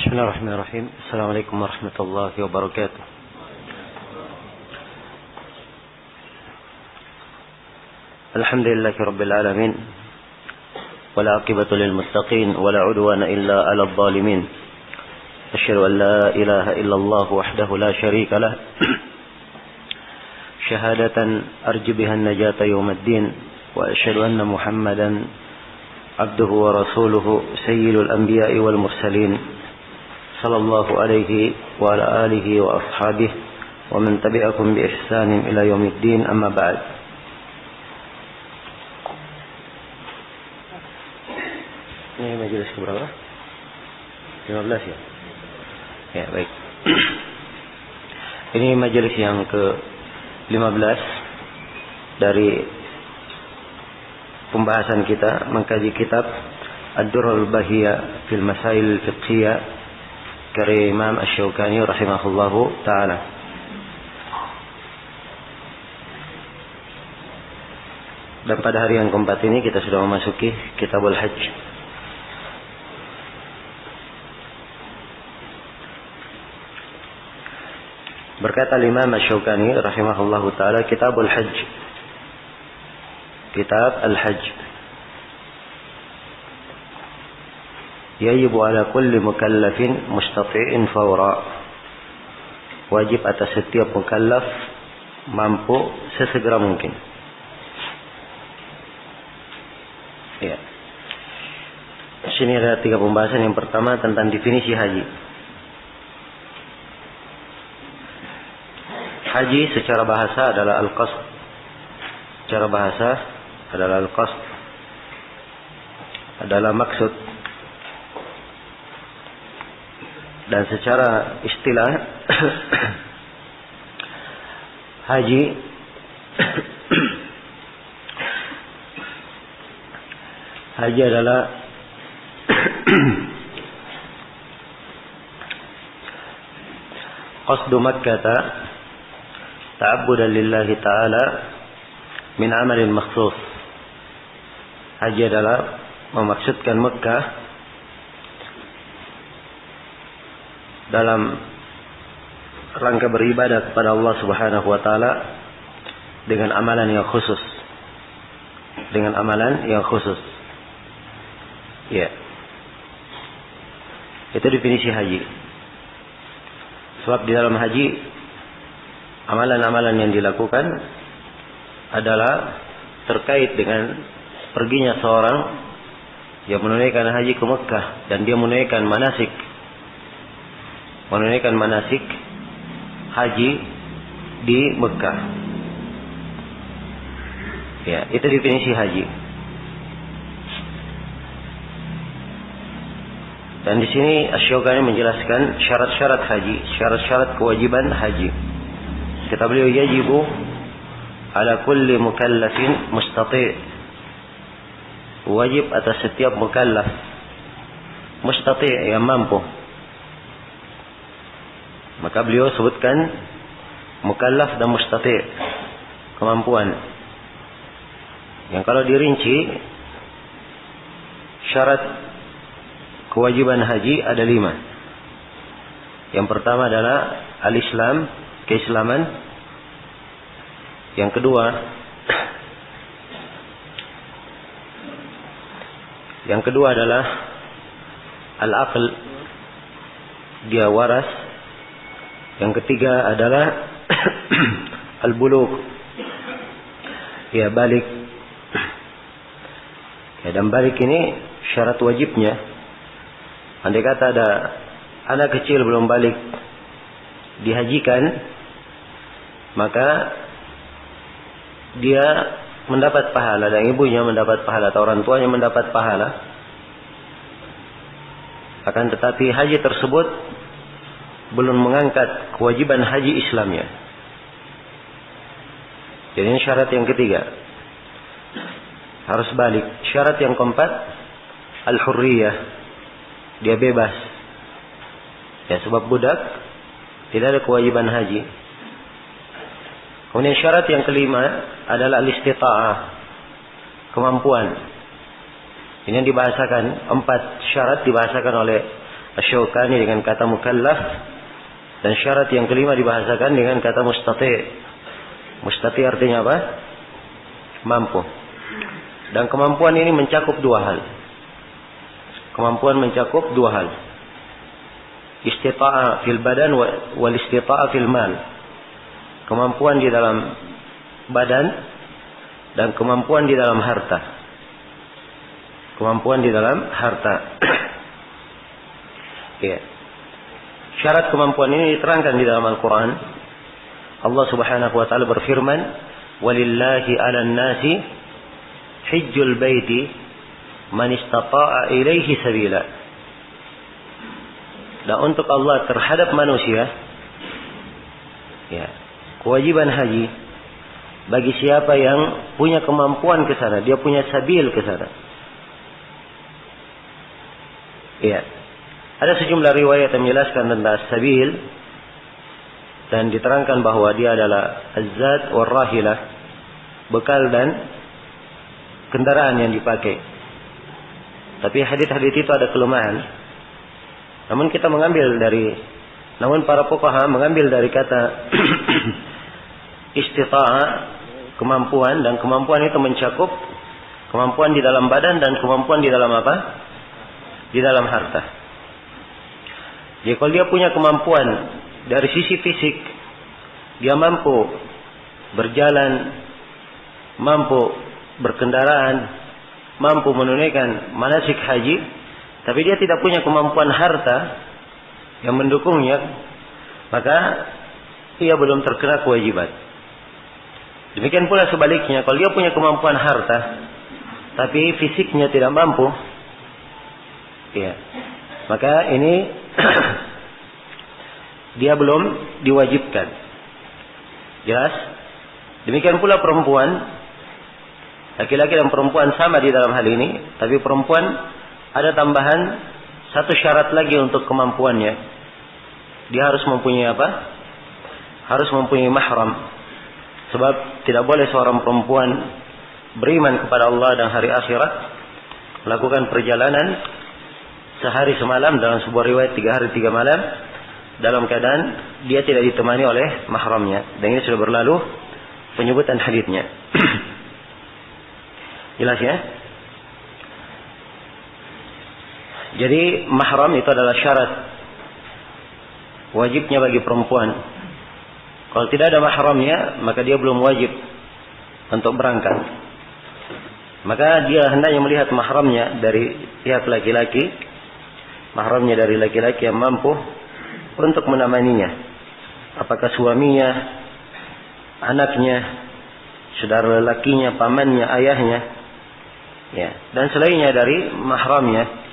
بسم الله الرحمن الرحيم. السلام عليكم ورحمة الله وبركاته. الحمد لله رب العالمين، ولا عاقبة للمتقين ولا عدوان إلا على الظالمين. أشهد أن لا إله إلا الله وحده لا شريك له شهادة أرجو بها النجاة يوم الدين، وأشهد أن محمدا عبده ورسوله سيد الأنبياء والمرسلين، صلى الله عليه وعلى آله وأصحابه ومن تبعكم بإحسان إلى يوم الدين. أما بعد. Ini majelis keberapa? 15 ya? Ya, baik. Ini majelis yang ke-15 dari pembahasan kita mengkaji kitab Ad-Durrul Bahiyah fil Masail Fiqhiyah karya Imam Asy-Syaukani rahimahullahu taala. Dan pada hari yang keempat ini kita sudah memasuki Kitabul Hajj. Berkata Imam Asy-Syaukani rahimahullahu taala, Kitabul Hajj. Kitab Al-Hajj. Yajibu ala kulli mukallafin mustati'in fawra. Wajib atas setiap mukallaf mampu sesegera mungkin. Ya. Di sini ada 3 pembahasan. Yang pertama tentang definisi haji. Haji secara bahasa adalah al-qasd. Secara bahasa adalah al-qasd, adalah maksud. Dan secara istilah haji haji adalah qasdu Makkah ta'abbudan lillahi ta'ala min amalin makhsus. Haji adalah memaksudkan Mekah dalam rangka beribadah kepada Allah Subhanahu wa taala dengan amalan yang khusus. Dengan amalan yang khusus. Ya. Itu definisi haji. Sebab di dalam haji amalan-amalan yang dilakukan adalah terkait dengan perginya seorang yang menunaikan haji ke Mekah dan dia menunaikan manasik haji di Mekah. Ya, itu definisi haji. Dan di sini Asy-Syaukani menjelaskan syarat-syarat haji, syarat-syarat kewajiban haji. Kata beliau, yajibu ala kulli mukallafin mustati'. Wajib atas setiap mukallaf mustati' yang mampu. Maka beliau sebutkan mukallaf dan mustati', kemampuan. Yang kalau dirinci syarat kewajiban haji ada 5. Yang pertama adalah al-Islam, keislaman. Yang kedua adalah al-aql, dia waras. Yang ketiga adalah al-bulugh, ya balik. Ya, dan balik ini syarat wajibnya. Andai kata ada anak kecil belum balik dihajikan, maka dia mendapat pahala dan ibunya mendapat pahala atau orang tuanya mendapat pahala. Akan tetapi haji tersebut belum mengangkat kewajiban haji Islamnya. Jadi ini syarat yang ketiga, harus balik. Syarat yang keempat al-hurriyah, dia bebas. Ya, sebab budak tidak ada kewajiban haji. Kemudian syarat yang kelima adalah al-istita'ah, kemampuan. Ini yang dibahasakan, 4 syarat dibahasakan oleh Asy-Syaukani dengan kata mukallaf, dan syarat yang kelima dibahasakan dengan kata mustati'. Mustati' artinya apa? Mampu. Dan kemampuan ini mencakup dua hal. Kemampuan mencakup dua hal. Istita'a fil badan wal istita'a fil mal. Kemampuan di dalam badan dan kemampuan di dalam harta. Kemampuan di dalam harta. Ya. Syarat kemampuan ini diterangkan di dalam Al-Quran. Allah Subhanahu wa taala berfirman, "Walillahi 'alan nasi hijjul baiti man istata'a ilaihi sabila." Dan untuk Allah terhadap manusia, ya, kewajiban haji bagi siapa yang punya kemampuan ke sana, dia punya sabil ke sana. Ya. Ada sejumlah riwayat yang menjelaskan tentang sabil dan diterangkan bahwa dia adalah az-zad war rahilah, bekal dan kendaraan yang dipakai. Tapi hadits-hadits itu ada kelemahan. Namun para fuqaha mengambil dari kata istita'a, kemampuan, dan kemampuan itu mencakup kemampuan di dalam badan dan kemampuan di dalam apa? Di dalam harta. Jadi kalau dia punya kemampuan dari sisi fisik, dia mampu berjalan, mampu berkendaraan, mampu menunaikan manasik haji, tapi dia tidak punya kemampuan harta yang mendukungnya, maka ia belum terkena kewajiban. Demikian pula sebaliknya, kalau dia punya kemampuan harta, tapi fisiknya tidak mampu, ya, maka ini dia belum diwajibkan. Jelas? Demikian pula perempuan, laki-laki dan perempuan sama di dalam hal ini, tapi perempuan ada tambahan satu syarat lagi untuk kemampuannya. Dia harus mempunyai apa? Harus mempunyai mahram. Sebab tidak boleh seorang perempuan beriman kepada Allah dan hari akhirat melakukan perjalanan sehari semalam, dalam sebuah riwayat 3 hari 3 malam, dalam keadaan dia tidak ditemani oleh mahramnya. Dan ini sudah berlalu penyebutan haditsnya. Jelas ya? Jadi mahram itu adalah syarat wajibnya bagi perempuan. Kalau tidak ada mahramnya, maka dia belum wajib untuk berangkat. Maka dia hendaknya melihat mahramnya dari pihak laki-laki, mahramnya dari laki-laki yang mampu untuk menemaninya. Apakah suaminya, anaknya, saudara lelakinya, pamannya, ayahnya, ya, dan selainnya dari mahramnya.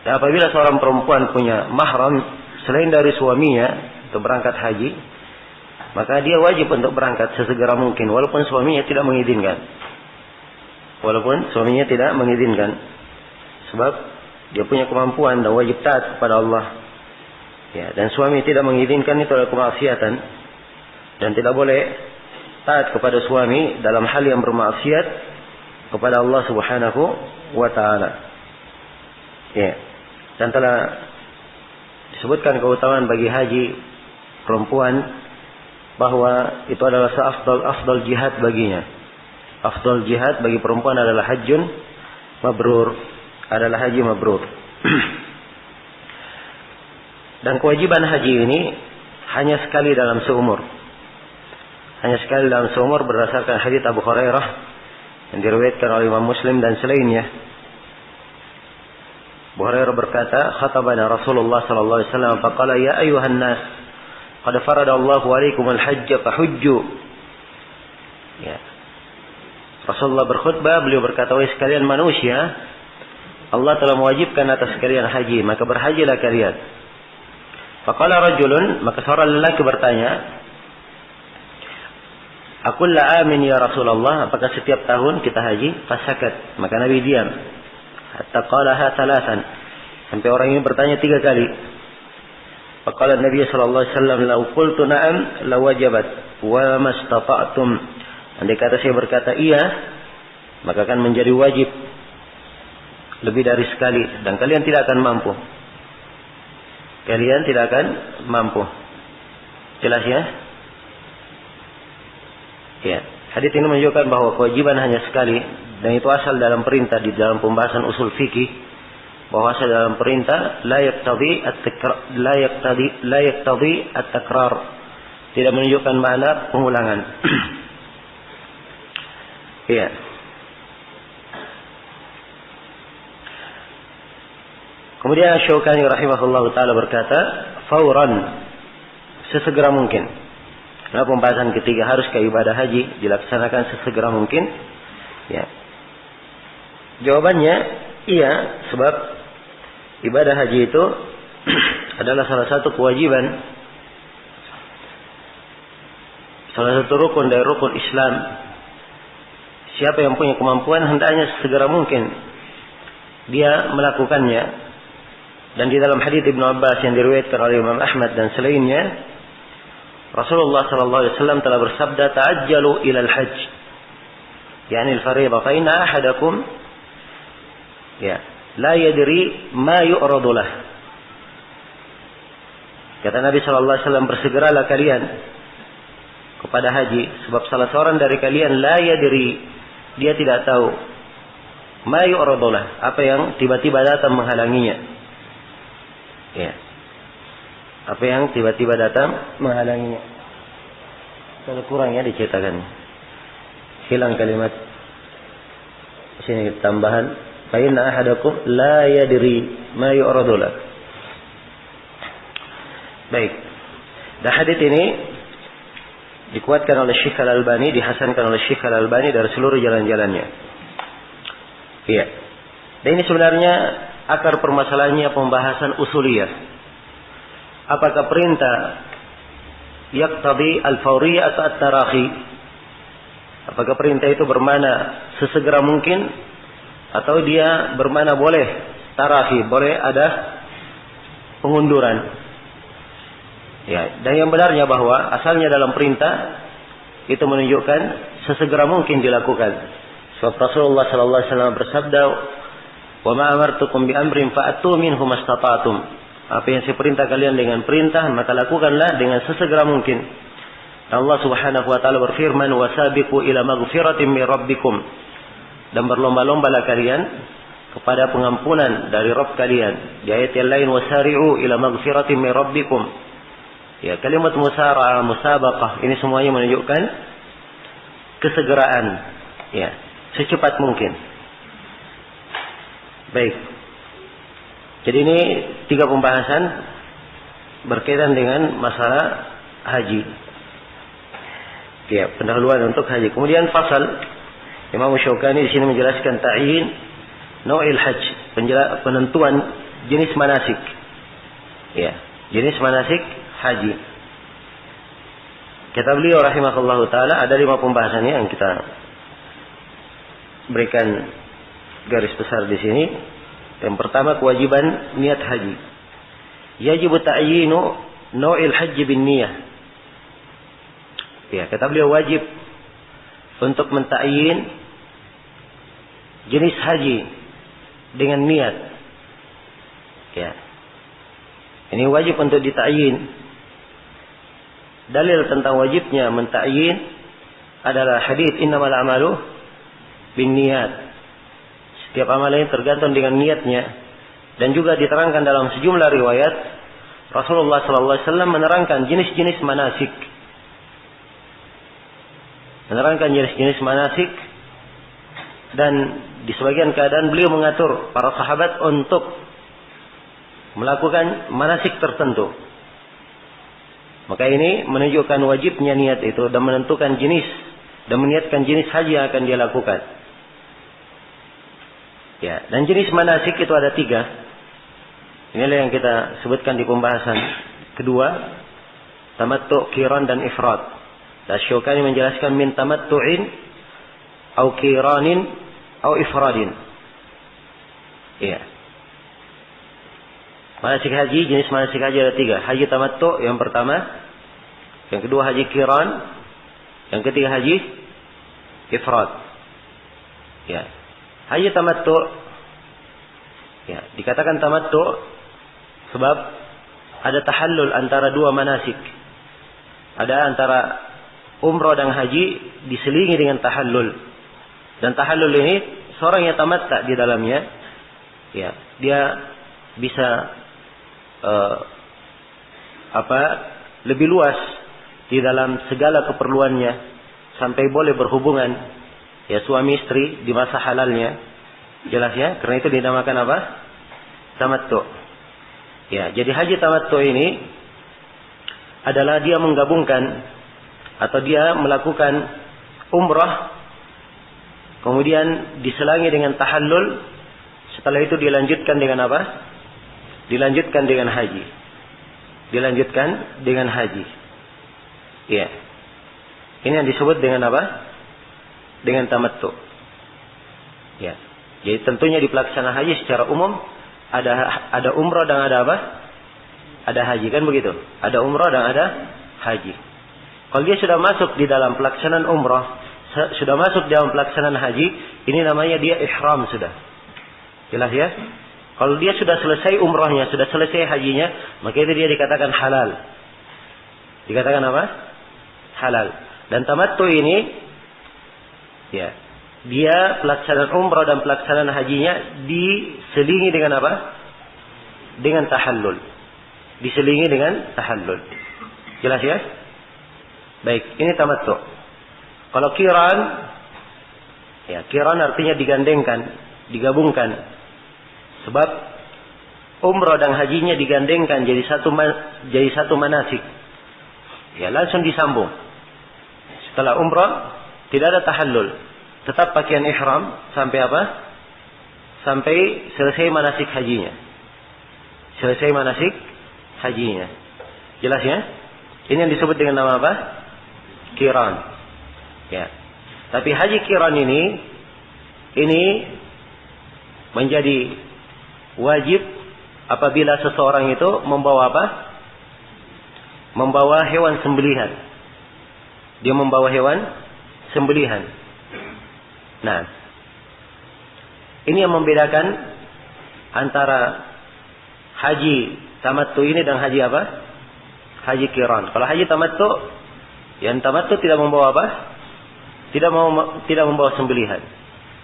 Dan apabila seorang perempuan punya mahram selain dari suaminya untuk berangkat haji, maka dia wajib untuk berangkat sesegera mungkin, walaupun suaminya tidak mengizinkan. Walaupun suaminya tidak mengizinkan, sebab dia punya kemampuan dan wajib taat kepada Allah. Ya, dan suami tidak mengizinkan, itu adalah kemaksiatan, dan tidak boleh taat kepada suami dalam hal yang bermaksiat kepada Allah Subhanahu wa taala. Ya. Dan telah disebutkan keutamaan bagi haji perempuan, bahwa itu adalah afdal jihad baginya. Afdal jihad bagi perempuan adalah hajjun mabrur, adalah haji mabrur. Dan kewajiban haji ini hanya sekali dalam seumur. Hanya sekali dalam seumur berdasarkan hadits Abu Hurairah yang diriwayatkan oleh Imam Muslim dan selainnya. Abu Hurairah berkata, "Khatabana Rasulullah sallallahu alaihi wasallam faqala ya ayuhan nas, qad faradallahu alaikum al-hajj fahujju." Ya. Rasulullah berkhutbah, beliau berkata, "Wahai sekalian manusia, Allah telah mewajibkan atas kalian haji, maka berhajilah kalian." Faqala rajulun, maka seorang lelaki bertanya, "Aqulla amin ya Rasulullah, apakah setiap tahun kita haji?" Fasakat, maka Nabi diam. Hatta qalaha thalathan, sampai orang ini bertanya 3 kali. Faqala Nabi sallallahu alaihi wasallam, "Lau qultu na'am la wajabat wa mastata'tum." Andai kata saya berkata iya, maka akan menjadi wajib lebih dari sekali, dan kalian tidak akan mampu. kalian tidak akan mampu. Jelas ya? Ya. Hadits ini menunjukkan bahwa kewajiban hanya sekali, dan itu asal dalam perintah di dalam pembahasan usul fikih, bahwa asal dalam perintah la yaqtadi at-takrar, tidak menunjukkan makna pengulangan. Iya. Kemudian Syaukani rahimahullahu taala berkata, fauran, sesegera mungkin. Nah, pembahasan ketiga, harus ke ibadah haji dilaksanakan sesegera mungkin? Ya. Jawabannya iya, sebab ibadah haji itu adalah salah satu kewajiban, salah satu rukun dari rukun Islam. Siapa yang punya kemampuan hendaknya sesegera mungkin dia melakukannya. Dan di dalam hadits Ibnu Abbas yang diriwayatkan oleh Imam Ahmad dan selainnya, Rasulullah sallallahu alaihi wasallam telah bersabda, "Ta'ajjalu ila al-hajj." Yani al-fariidhah, fa inna ahadakum la yadri ma yu'radu lah. Kata Nabi sallallahu alaihi wasallam, bersegeralah kalian kepada haji, sebab salah seorang dari kalian la yadri, dia tidak tahu ma yu'radu lah, apa yang tiba-tiba datang menghalanginya. Ya. Apa yang tiba-tiba datang menghalanginya. Kalau kurang ya diceritakan. Hilang kalimat sini tambahan, fa inna ahadakum la yadri ma yu'radu lah. Baik. Dan hadits ini dikuatkan oleh Syekh Al-Albani, dihasankan oleh Syekh Al-Albani dari seluruh jalan-jalannya. Iya. Dan ini sebenarnya akar permasalahannya pembahasan usuliyah. Apakah perintah yaqtadi al-fawriyah atau at-tarahi? Apakah perintah itu bermakna sesegera mungkin, atau dia bermakna boleh tarahi, boleh ada pengunduran? Ya, dan yang benarnya bahwa asalnya dalam perintah itu menunjukkan sesegera mungkin dilakukan. Sebab Rasulullah sallallahu alaihi wasallam bersabda, "Wa ma amartukum bi amrin fa'atu minhu mastata'tum." Apa yang saya perintah kalian dengan perintah, maka lakukanlah dengan sesegera mungkin. Allah Subhanahu wa taala berfirman, "Wasabiqu ila maghfiratin min rabbikum." Dan berlomba-lombalah kalian kepada pengampunan dari Rabb kalian. Di ayat yang lain, "Wasari'u ila maghfiratin min rabbikum." Ya, kalimat musara'ah, musabaqah, ini semuanya menunjukkan kesegeraan. Ya, secepat mungkin. Baik. Jadi ini 3 pembahasan berkaitan dengan masalah haji. Ya, pendahuluan untuk haji. Kemudian fasal, Imam Syaukani di sini menjelaskan ta'yin nau'il hajj, penentuan jenis manasik. Ya, jenis manasik haji. Kata beliau rahimahullahu taala, ada 5 pembahasannya yang kita berikan garis besar di sini. Yang pertama, kewajiban niat haji. Yajibu ta'yinu nau'il haji bin niyah. Ya, kata beliau wajib untuk mentakyin jenis haji dengan niat. Ya. Ini wajib untuk ditakyin. Dalil tentang wajibnya mentakyin adalah hadits innamal a'malu binniyat. Setiap amalan tergantung dengan niatnya, dan juga diterangkan dalam sejumlah riwayat Rasulullah sallallahu alaihi wasallam menerangkan jenis-jenis manasik. Dan di sebagian keadaan beliau mengatur para sahabat untuk melakukan manasik tertentu. Maka ini menunjukkan wajibnya niat itu, dan menentukan jenis dan meniatkan jenis haji yang akan dia lakukan. Ya, dan jenis manasik itu ada 3. Inilah yang kita sebutkan di pembahasan kedua, tamattu, qiran, dan ifrad. Dan Syaukani menjelaskan min tamattu'in au qiranin au ifradin. Iya. Manasik haji, jenis manasik haji ada 3. Haji tamattu yang pertama, yang kedua haji qiran, yang ketiga haji ifrad. Ya. Haji tamattu, ya, dikatakan tamattu sebab ada tahallul antara dua manasik. Ada antara umrah dan haji diselingi dengan tahallul. Dan tahallul ini seorang yang tamatta di dalamnya, ya, dia bisa lebih luas di dalam segala keperluannya sampai boleh berhubungan, ya, suami istri di masa halalnya. Jelas ya? Karena itu dinamakan apa? Tamattu. Ya, jadi haji tamattu ini adalah dia menggabungkan atau dia melakukan umrah kemudian diselangi dengan tahallul, setelah itu dilanjutkan dengan apa? Dilanjutkan dengan haji. Dilanjutkan dengan haji. Ya. Ini yang disebut dengan apa? Dengan tamattu. Ya. Jadi tentunya di pelaksanaan haji secara umum ada umrah dan ada apa? Ada haji, kan begitu? Ada umrah dan ada haji. Kalau dia sudah masuk di dalam pelaksanaan umrah, sudah masuk di dalam pelaksanaan haji, ini namanya dia ihram sudah. Jelas ya? Kalau dia sudah selesai umrahnya, sudah selesai hajinya, maka itu dia dikatakan halal. Dikatakan apa? Halal. Dan tamattu ini, ya, dia pelaksanaan umrah dan pelaksanaan hajinya diselingi dengan apa? Dengan tahallul. Diselingi dengan tahallul. Jelas ya? Baik, ini tamattu. Kalau qiran, ya, qiran artinya digandengkan, digabungkan. Sebab umrah dan hajinya digandengkan jadi satu manasik. Ya, langsung disambung. Setelah umrah tidak ada tahallul, tetap pakaian ihram sampai apa? Sampai selesai manasik hajinya. Selesai manasik hajinya. Jelas ya? Ini yang disebut dengan nama apa? Qiran. Ya. Tapi haji qiran ini menjadi wajib apabila seseorang itu membawa apa? Membawa hewan sembelihan. Dia membawa hewan sembelihan. Nah, ini yang membedakan antara haji tamattu ini dan haji apa? Haji qiran. Kalau haji tamattu, yang tamattu tidak membawa apa? Tidak membawa sembelihan.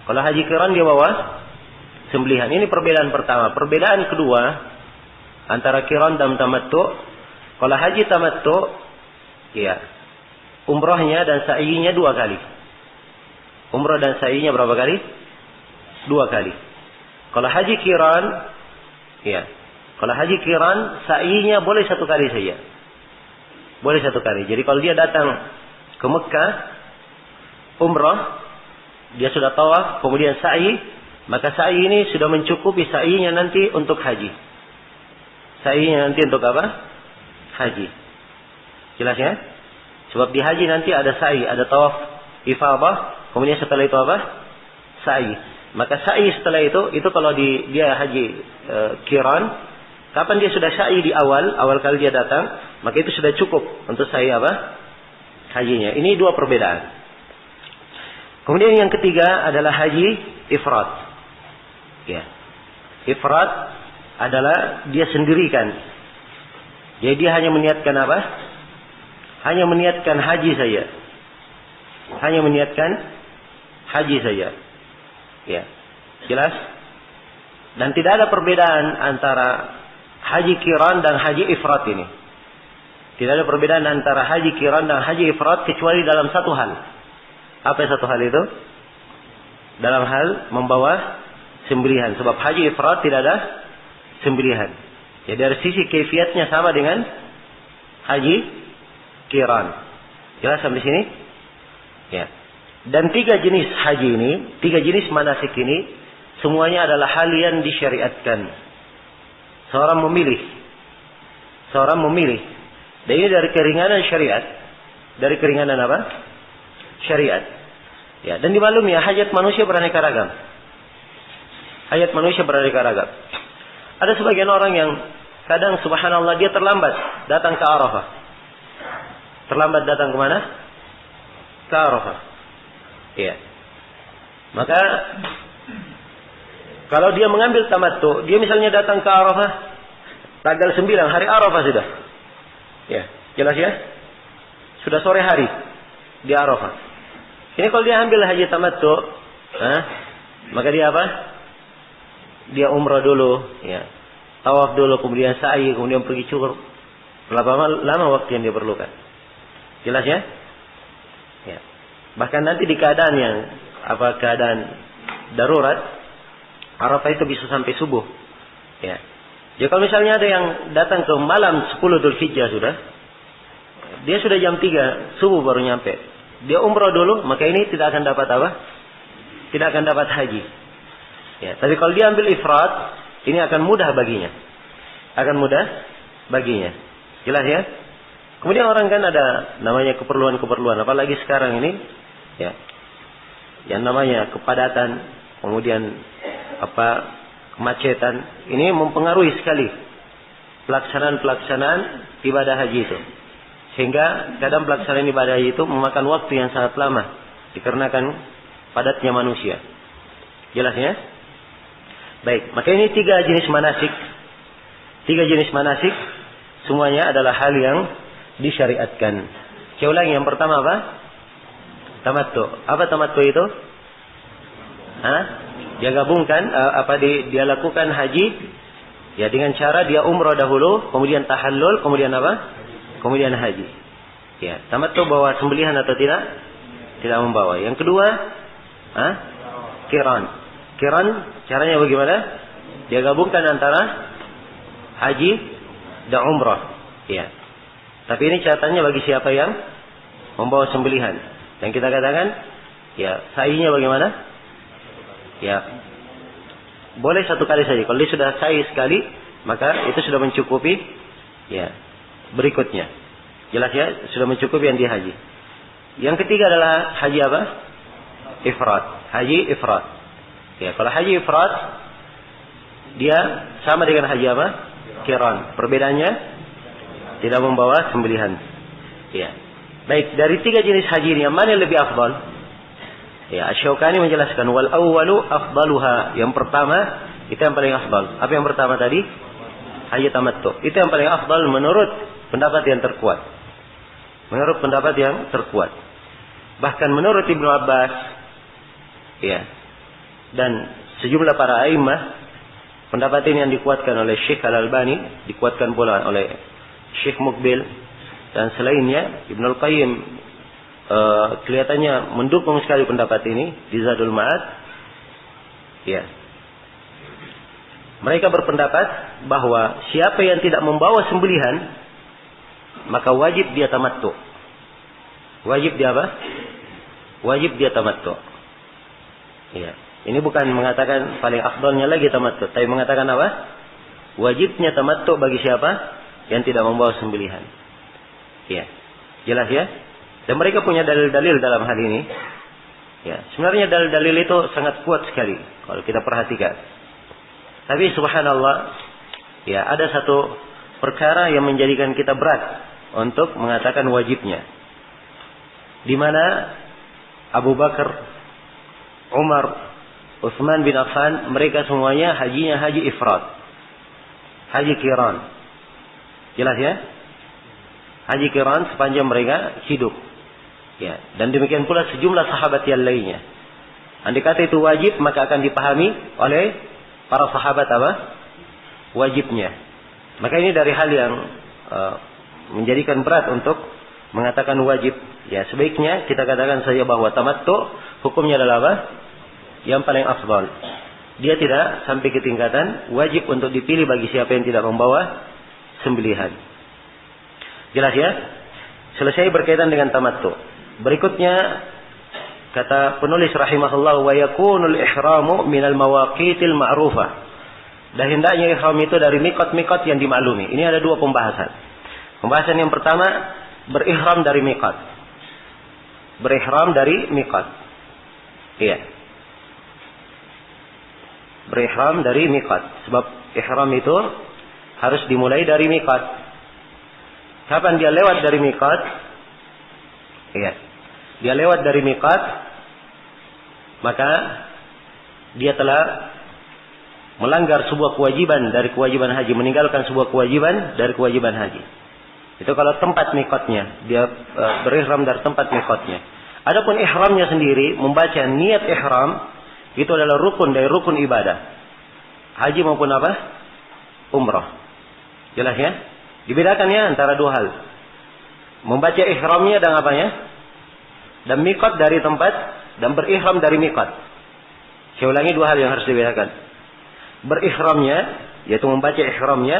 Kalau haji qiran dia bawa sembelihan. Ini perbedaan pertama. Perbedaan kedua antara qiran dan tamattu. Kalau haji tamattu, ya, umrahnya dan sa'inya 2 kali. Umrah dan sa'inya berapa kali? 2 kali. Kalau haji qiran, ya, kalau haji qiran sa'inya boleh 1 kali saja. Boleh 1 kali. Jadi kalau dia datang ke Mekah umrah, dia sudah tawaf, kemudian sa'i, maka sa'i ini sudah mencukupi sa'inya nanti untuk haji. Sa'inya nanti untuk apa? Haji. Jelas ya? Sebab di haji nanti ada sa'i, ada tawaf ifadah, kemudian setelah itu apa? Sa'i. Maka sa'i setelah itu kalau dia haji qiran, kapan dia sudah sa'i di awal kali dia datang, maka itu sudah cukup untuk sa'i apa? Hajinya. Ini 2 perbedaan. Kemudian yang ketiga adalah haji ifrat. Ya. Ifrat adalah dia sendirikan. Jadi dia hanya meniatkan apa? Hanya meniatkan haji saja. Hanya meniatkan haji saja. Ya. Jelas? Dan tidak ada perbedaan antara haji qiran dan haji ifrat ini. Tidak ada perbedaan antara haji qiran dan haji ifrat kecuali dalam satu hal. Apa satu hal itu? Dalam hal membawa sembelihan. Sebab haji ifrat tidak ada sembelihan. Jadi dari sisi kaifiatnya sama dengan haji qiran. Jelas sampai sini? Ya. Dan 3 jenis haji ini, 3 jenis manasik ini, semuanya adalah hal yang disyariatkan. Seorang memilih. Dan ini dari keringanan syariat. Dari keringanan apa? Syariat. Ya, dan dimaklumi ya, hajat manusia beraneka ragam. Hajat manusia beraneka ragam. Ada sebagian orang yang kadang subhanallah dia terlambat datang ke Arafah. Terlambat datang ke mana? Ke Arafah. Iya. Maka kalau dia mengambil tamattu, dia misalnya datang ke Arafah Tanggal 9 hari Arafah sudah. Ya, jelas ya? Sudah sore hari di Arafah. Ini kalau dia ambil haji tamattu, maka dia apa? Dia umrah dulu, ya. Tawaf dulu, kemudian sa'i, kemudian pergi cukur. Lama waktu yang dia perlukan. Jelas ya? Ya. Bahkan nanti di keadaan yang keadaan darurat, Arafah itu bisa sampai subuh. Ya. Jadi kalau misalnya ada yang datang ke malam 10 Dzulhijjah sudah, dia sudah jam 3 subuh baru nyampe. Dia umrah dulu, maka ini tidak akan dapat apa? Tidak akan dapat haji. Ya, tapi kalau dia ambil ifrat, ini akan mudah baginya. Akan mudah baginya. Jelas ya? Kemudian orang kan ada namanya keperluan-keperluan, apalagi sekarang ini, ya, yang namanya kepadatan, kemudian kemacetan, ini mempengaruhi sekali pelaksanaan ibadah haji itu. Sehingga kadang pelaksanaan ibadah haji itu memakan waktu yang sangat lama dikarenakan padatnya manusia. Jelas ya? Baik, maka ini 3 jenis manasik. 3 jenis manasik semuanya adalah hal yang disyariatkan. Saya ulangi, yang pertama apa? Tamattu. Apa tamattu itu? Dia gabungkan dia lakukan haji ya dengan cara dia umrah dahulu, kemudian tahallul, kemudian apa? Kemudian haji. Ya, tamattu bawa sembelihan atau tidak? Tidak membawa. Yang kedua, qiran. Qiran caranya bagaimana? Dia gabungkan antara haji dan umrah. Ya. Tapi ini catatannya bagi siapa yang membawa sembelihan. Dan kita katakan, ya, sa'inya bagaimana? Ya, boleh 1 kali saja. Kalau dia sudah sa'i sekali, maka itu sudah mencukupi. Ya, berikutnya. Jelas ya, sudah mencukupi yang dia haji. Yang ketiga adalah haji apa? Ifrat. Haji ifrat. Ya, kalau haji ifrat, dia sama dengan haji apa? Qiran. Perbedaannya tidak membawa sembelihan. Ya. Baik, dari 3 jenis haji ini yang mana yang lebih afdal? Ya, Asy-Syaukani menjelaskan wal awwalu afdaluha. Yang pertama itu yang paling afdal. Apa yang pertama tadi? Haji tamattu. Itu yang paling afdal menurut pendapat yang terkuat. Menurut pendapat yang terkuat. Bahkan menurut Ibnu Abbas, ya, dan sejumlah para a'immah, pendapat ini yang dikuatkan oleh Syekh Al-Albani, dikuatkan pula oleh Syekh Muqbil dan selainnya. Ibnu Al-Qayyim kelihatannya mendukung sekali pendapat ini di Zadul Ma'ad. Ya. Mereka berpendapat bahwa siapa yang tidak membawa sembelihan, maka wajib dia tamattu. Wajib dia apa? Wajib dia tamattu. Ya. Ini bukan mengatakan paling afdalnya lagi tamattu, tapi mengatakan apa? Wajibnya tamattu bagi siapa yang tidak membawa sembelihan. Ya. Jelas ya? Dan mereka punya dalil-dalil dalam hal ini. Ya, sebenarnya dalil-dalil itu sangat kuat sekali kalau kita perhatikan. Tapi subhanallah, ya, ada satu perkara yang menjadikan kita berat untuk mengatakan wajibnya. Di mana Abu Bakar, Umar, Utsman bin Affan, mereka semuanya hajinya haji ifrat. Haji qiran. Jelas ya? Haji qiran sepanjang mereka hidup. Ya, dan demikian pula sejumlah sahabat yang lainnya. Andai kata itu wajib, maka akan dipahami oleh para sahabat apa? Wajibnya. Maka ini dari hal yang menjadikan berat untuk mengatakan wajib. Ya, sebaiknya kita katakan saja bahwa tamattu hukumnya adalah apa? Yang paling afdal. Dia tidak sampai ke tingkatan wajib untuk dipilih bagi siapa yang tidak membawa sembelihan. Jelas ya? Selesai berkaitan dengan tamattu. Berikutnya kata penulis rahimahullah, wa yakunul ihramu minal mawaqitil ma'rufah. Dan hendaknya ihram itu dari miqat-miqat yang dimaklumi. Ini ada 2 pembahasan. Pembahasan yang pertama, berihram dari miqat. Berihram dari miqat. Iya. Berihram dari miqat. Sebab ihram itu harus dimulai dari miqat. Kapan dia lewat dari miqat? Iya. Dia lewat dari miqat, maka dia telah melanggar sebuah kewajiban dari kewajiban haji, meninggalkan sebuah kewajiban dari kewajiban haji. Itu kalau tempat mikotnya, dia berihram dari tempat mikotnya. Adapun ihramnya sendiri, membaca niat ihram, itu adalah rukun dari rukun ibadah. Haji maupun apa? Umrah. Jelas ya? Dibedakan ya antara dua hal. Membaca ihramnya dan apanya? Dan mikot dari tempat, dan berihram dari mikot. Saya ulangi dua hal yang harus dibedakan. Berihramnya, yaitu membaca ihramnya,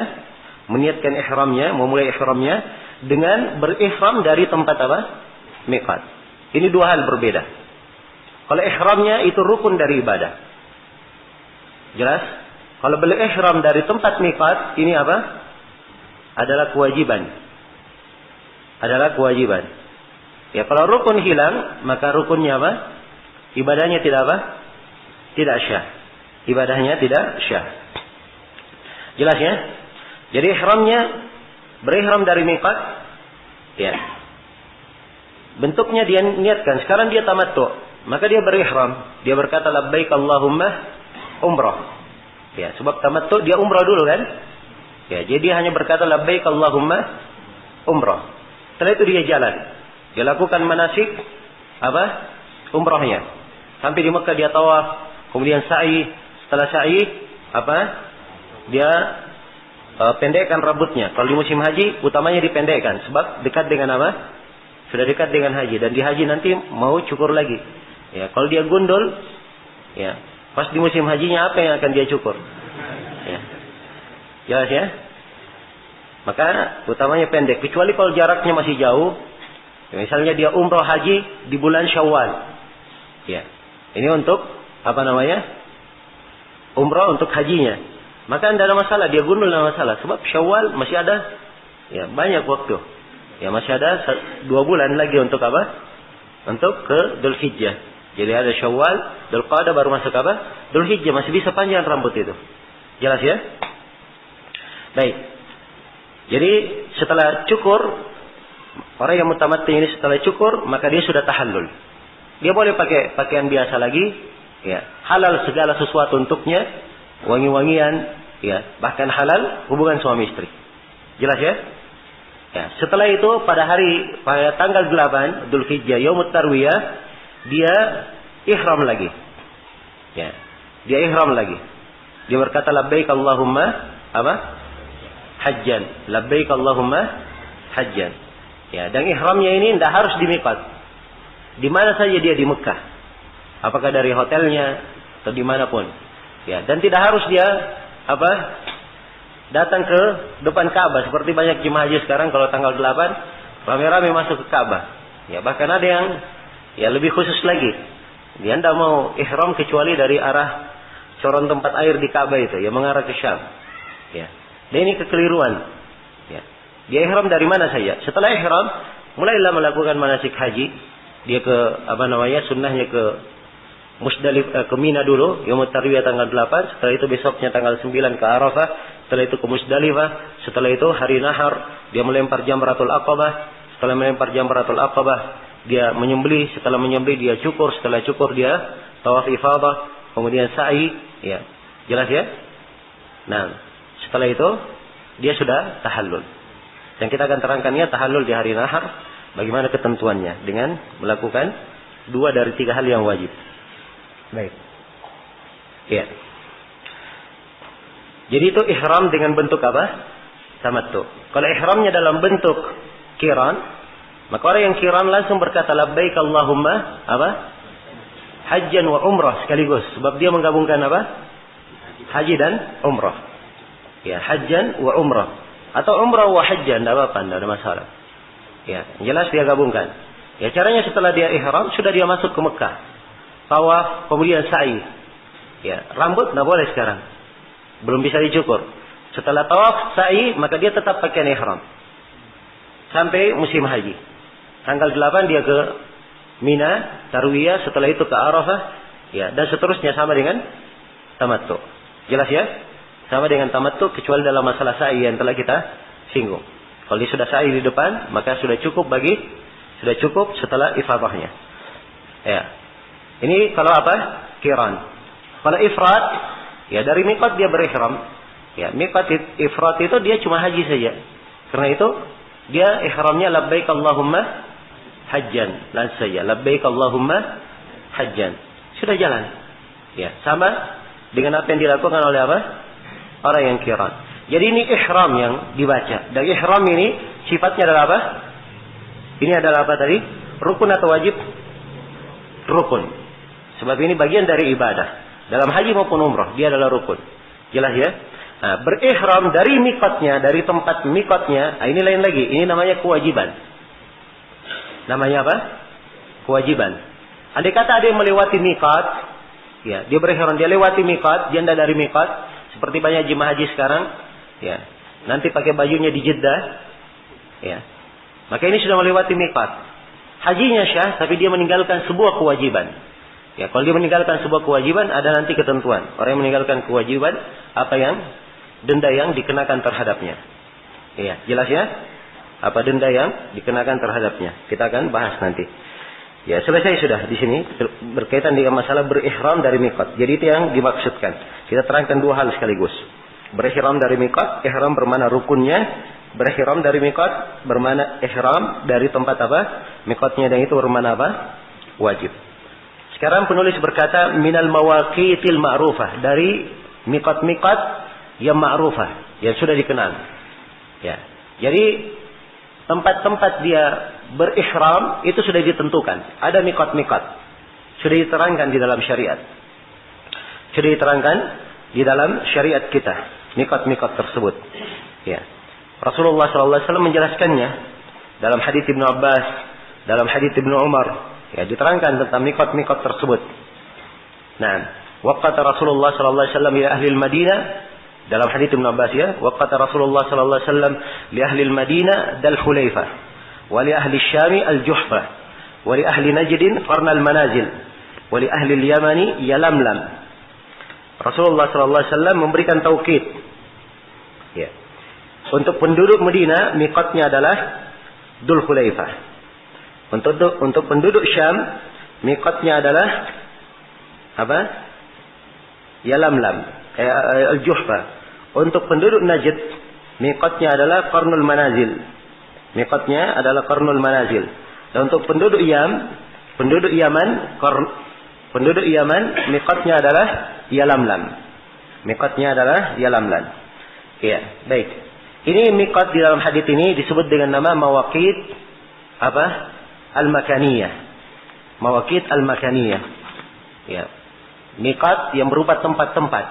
meniatkan ihramnya, memulai ihramnya, dengan berihram dari tempat apa? Mikot. Ini dua hal berbeda. Kalau ihramnya itu rukun dari ibadah. Jelas? Kalau berihram dari tempat mikot, ini apa? Adalah kewajiban. Adalah kewajiban. Ya, kalau rukun hilang, maka rukunnya apa? Ibadahnya tidak apa? Tidak syah. Ibadahnya tidak syah. Jelas ya? Jadi ihramnya berihram dari miqat. Ya. Bentuknya dia niatkan. Sekarang dia tamattu. Maka dia berihram. Dia berkata labbaik Allahumma umrah. Ya, sebab tamattu dia umrah dulu kan? Ya, jadi dia hanya berkata labbaik Allahumma umrah. Setelah itu dia jalan. Dia lakukan manasik apa? Umrahnya. Sampai di Mekah dia tawaf, kemudian sa'i. Setelah sa'i apa? Dia pendekkan rambutnya. Kalau di musim haji utamanya dipendekkan sebab dekat dengan apa? Sudah dekat dengan haji, dan di haji nanti mau cukur lagi. Ya, kalau dia gundul, ya, pas di musim hajinya apa yang akan dia cukur? Ya. Jelas ya? Maka utamanya pendek, kecuali kalau jaraknya masih jauh. Ya, misalnya dia umrah haji di bulan Syawal. Ya. Ini untuk apa namanya? Umrah untuk hajinya. Maka tidak ada masalah, dia gundul tidak ada masalah. Sebab Syawal masih ada ya banyak waktu. Ya masih ada 2 bulan lagi untuk apa? Untuk ke Dzulhijjah. Jadi ada Syawal, Dzulqa'dah baru masuk apa? Dzulhijjah, masih bisa panjang rambut itu. Jelas ya? Baik. Jadi setelah cukur, orang yang mutamattu ini setelah cukur, maka dia sudah tahallul. Dia boleh pakai pakaian biasa lagi, ya. Halal segala sesuatu untuknya, wangi-wangian, ya, bahkan halal hubungan suami istri. Jelas ya? Ya, setelah itu pada tanggal 8 Dzulhijjah yaumut tarwiyah dia ihram lagi. Ya. Dia ihram lagi. Dia berkata labbaik Allahumma apa? Hajjan. Labbaik Allahumma hajjan. Ya, dan ihramnya ini tidak harus di miqat. Di mana saja dia di Mekah. Apakah dari hotelnya atau dimanapun. Ya, dan tidak harus dia apa? Datang ke depan Ka'bah seperti banyak jemaah haji sekarang kalau tanggal 8 rame-rame masuk ke Ka'bah. Ya, bahkan ada yang ya lebih khusus lagi. Dia tidak mau ihram kecuali dari arah corong tempat air di Ka'bah itu, ya mengarah ke Syam. Ya. Dan ini kekeliruan. Ya. Dia ihram dari mana saja. Setelah ihram, mulailah melakukan manasik haji. Dia ke apa namanya? Sunnahnya ke Musdalifah, ke Mina dulu, yaumut tarwiyah tanggal 8, setelah itu besoknya tanggal 9 ke Arafah, setelah itu ke Musdalifah, setelah itu hari Nahar, dia melempar Jamratul Aqabah, setelah melempar Jamratul Aqabah, dia menyembelih, setelah menyembelih dia cukur, setelah cukur dia tawaf ifadah, kemudian sa'i, ya. Jelas ya? Nah, setelah itu dia sudah tahallul. Dan kita akan terangkannya tahallul di hari Nahar, bagaimana ketentuannya dengan melakukan 2 dari 3 hal yang wajib. Baik. Ya. Jadi itu ihram dengan bentuk apa? Tamattu. Kalau ihramnya dalam bentuk qiran, maka orang yang qiran langsung berkata labbaik Allahumma apa? Hajjan wa umrah sekaligus. Sebab dia menggabungkan apa? Haji dan umrah. Ya, hajjan wa umrah. Atau umrah wa hajjan, tidak apa-apa, tidak ada masalah. Ya, jelas dia gabungkan. Ya, caranya setelah dia ihram, sudah dia masuk ke Mekah. Tawaf, kemudian sa'i. Ya, rambut tidak boleh sekarang. Belum bisa dicukur. Setelah tawaf, sa'i, maka dia tetap pakai ihram. Sampai musim haji. Tanggal 8 dia ke Mina, Tarwiyah, setelah itu ke Arafah. Ya, dan seterusnya sama dengan tamattu. Jelas ya? Sama dengan tamattu, kecuali dalam masalah sa'i yang telah kita singgung. Kalau dia sudah sa'i di depan, maka sudah cukup setelah ifadahnya. Ya. Ini kalau apa? Qiran. Kalau ifrad, Ya, dari miqat dia berihram. Ya, miqat ifrat itu dia cuma haji saja. Karena itu dia ihramnya labbaik Allahumma hajjan. Langsung saja labbaik Allahumma hajjan. Sudah jalan. Ya, sama dengan apa yang dilakukan oleh apa? Orang yang qiran. Jadi ini ihram yang dibaca. Dan ihram ini sifatnya adalah apa? Ini adalah apa tadi? Rukun atau wajib? Rukun. Sebab ini bagian dari ibadah. Dalam haji maupun umrah, dia adalah rukun. Jelas ya? Nah, berihram dari miqatnya, dari tempat miqatnya, ini lain lagi. Ini namanya kewajiban. Namanya apa? Kewajiban. Andai kata ada yang melewati miqat, ya, dia berihram, dia lewati miqat, dia tidak dari miqat, seperti banyak jemaah haji sekarang, ya, nanti pakai bajunya di Jeddah, ya, maka ini sudah melewati miqat. Hajinya syah, tapi dia meninggalkan sebuah kewajiban. Ya, kalau dia meninggalkan sebuah kewajiban, ada nanti ketentuan. Orang yang meninggalkan kewajiban, apa yang denda yang dikenakan terhadapnya. Iya, jelas ya? Apa denda yang dikenakan terhadapnya? Kita akan bahas nanti. Ya, selesai sudah di sini berkaitan dengan masalah berihram dari miqat. Jadi itu yang dimaksudkan. Kita terangkan dua hal sekaligus. Berihram dari miqat, ihram bermakna rukunnya, berihram dari miqat bermakna ihram dari tempat apa? Miqatnya, dan itu bermakna apa? Wajib. Sekarang penulis berkata minal mawaqitil ma'rufah, dari miqat-miqat yang ma'rufah, yang sudah dikenal. Ya. Jadi tempat-tempat dia berihram itu sudah ditentukan. Ada miqat-miqat. Sudah diterangkan di dalam syariat. Sudah diterangkan di dalam syariat kita. Miqat-miqat tersebut. Ya. Rasulullah SAW menjelaskannya dalam hadits Ibnu Abbas, dalam hadits Ibnu Umar. Ya, diterangkan tentang miqat-miqat tersebut. Nah, waqata Rasulullah SAW ila ahli Madinah, dalam hadits Ibnu Abbas ya, waqata Rasulullah SAW li ahli Madinah dal Khulaifah, wa li ahli Syam al-Juhfah, wa li ahli Najd qarna al-manazil, wa li ahli al-Yamani yalamlam. Rasulullah SAW memberikan taukid. Ya. Untuk penduduk Madinah, miqatnya adalah Dzul Khulaifah. Untuk penduduk Syam, miqatnya adalah apa? Yalamlam, al-Juhfa. Untuk penduduk Najd, miqatnya adalah Qarnul Manazil. Miqatnya adalah Qarnul Manazil. Dan untuk penduduk Yaman, miqatnya adalah Yalamlam. Miqatnya adalah Yalamlam. Iya, baik. Ini miqat di dalam hadits ini disebut dengan nama mawaqit apa? Al-makaniyah. Mawaqit al-makaniyah. Ya. Miqat yang berupa tempat-tempat.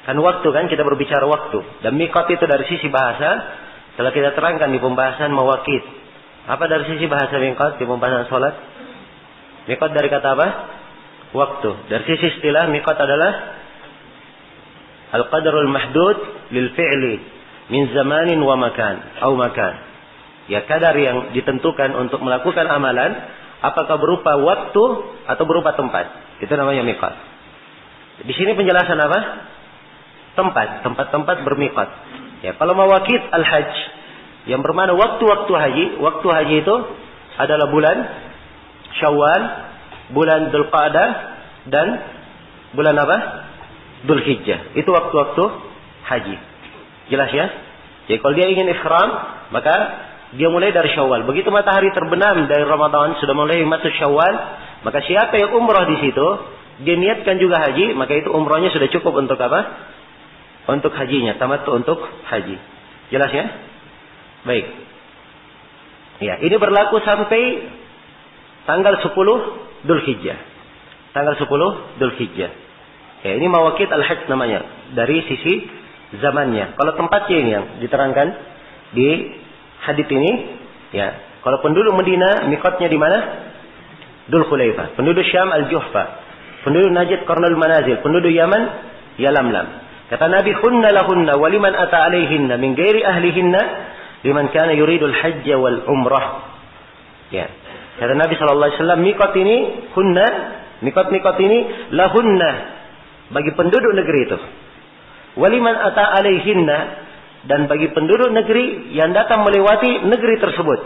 Kan waktu, kan kita berbicara waktu. Dan miqat itu dari sisi bahasa telah kita terangkan di pembahasan mawaqit. Apa dari sisi bahasa miqat di pembahasan salat? Miqat dari kata apa? Waktu. Dari sisi istilah miqat adalah al-qadarul mahdud lil fi'li min zamanin wa makan atau makan. Ya, kadar yang ditentukan untuk melakukan amalan, apakah berupa waktu atau berupa tempat. Itu namanya miqat. Di sini penjelasan apa? Tempat-tempat bermiqat. Ya, kalau mawaqit al-hajj yang bermakna waktu-waktu haji, waktu haji itu adalah bulan Syawal, bulan Dzulqa'dah, dan bulan apa? Dzulhijjah. Itu waktu-waktu haji. Jelas ya? Jadi kalau dia ingin ihram, maka dia mulai dari Syawal. Begitu matahari terbenam dari Ramadan, sudah mulai masuk Syawal, maka siapa yang umrah di situ, dia niatkan juga haji, maka itu umrahnya sudah cukup untuk apa? Untuk hajinya, tamattu untuk haji. Jelas ya? Baik. Ya, ini berlaku sampai tanggal 10 Dzulhijjah. Tanggal 10 Dzulhijjah. Ya, ini mawaqit al-hajj namanya, dari sisi zamannya. Kalau tempatnya ini yang diterangkan di hadits ini, ya, kalau penduduk Madinah miqatnya di mana? Dzul Khulaifah. Penduduk Syam al-Juhfa. Penduduk Najd Qarnul Manazil. Penduduk Yaman Yalamlam. Kata Nabi, "Hunna lahunna wa liman ata alaihinna min ghairi ahlihinna liman kana yuridul hajj wal umrah." Ya. Kata Nabi sallallahu alaihi wasallam, miqat ini hunna, miqat ini lahunna, bagi penduduk negeri itu. Wa liman ata alaihinna, dan bagi penduduk negeri yang datang melewati negeri tersebut.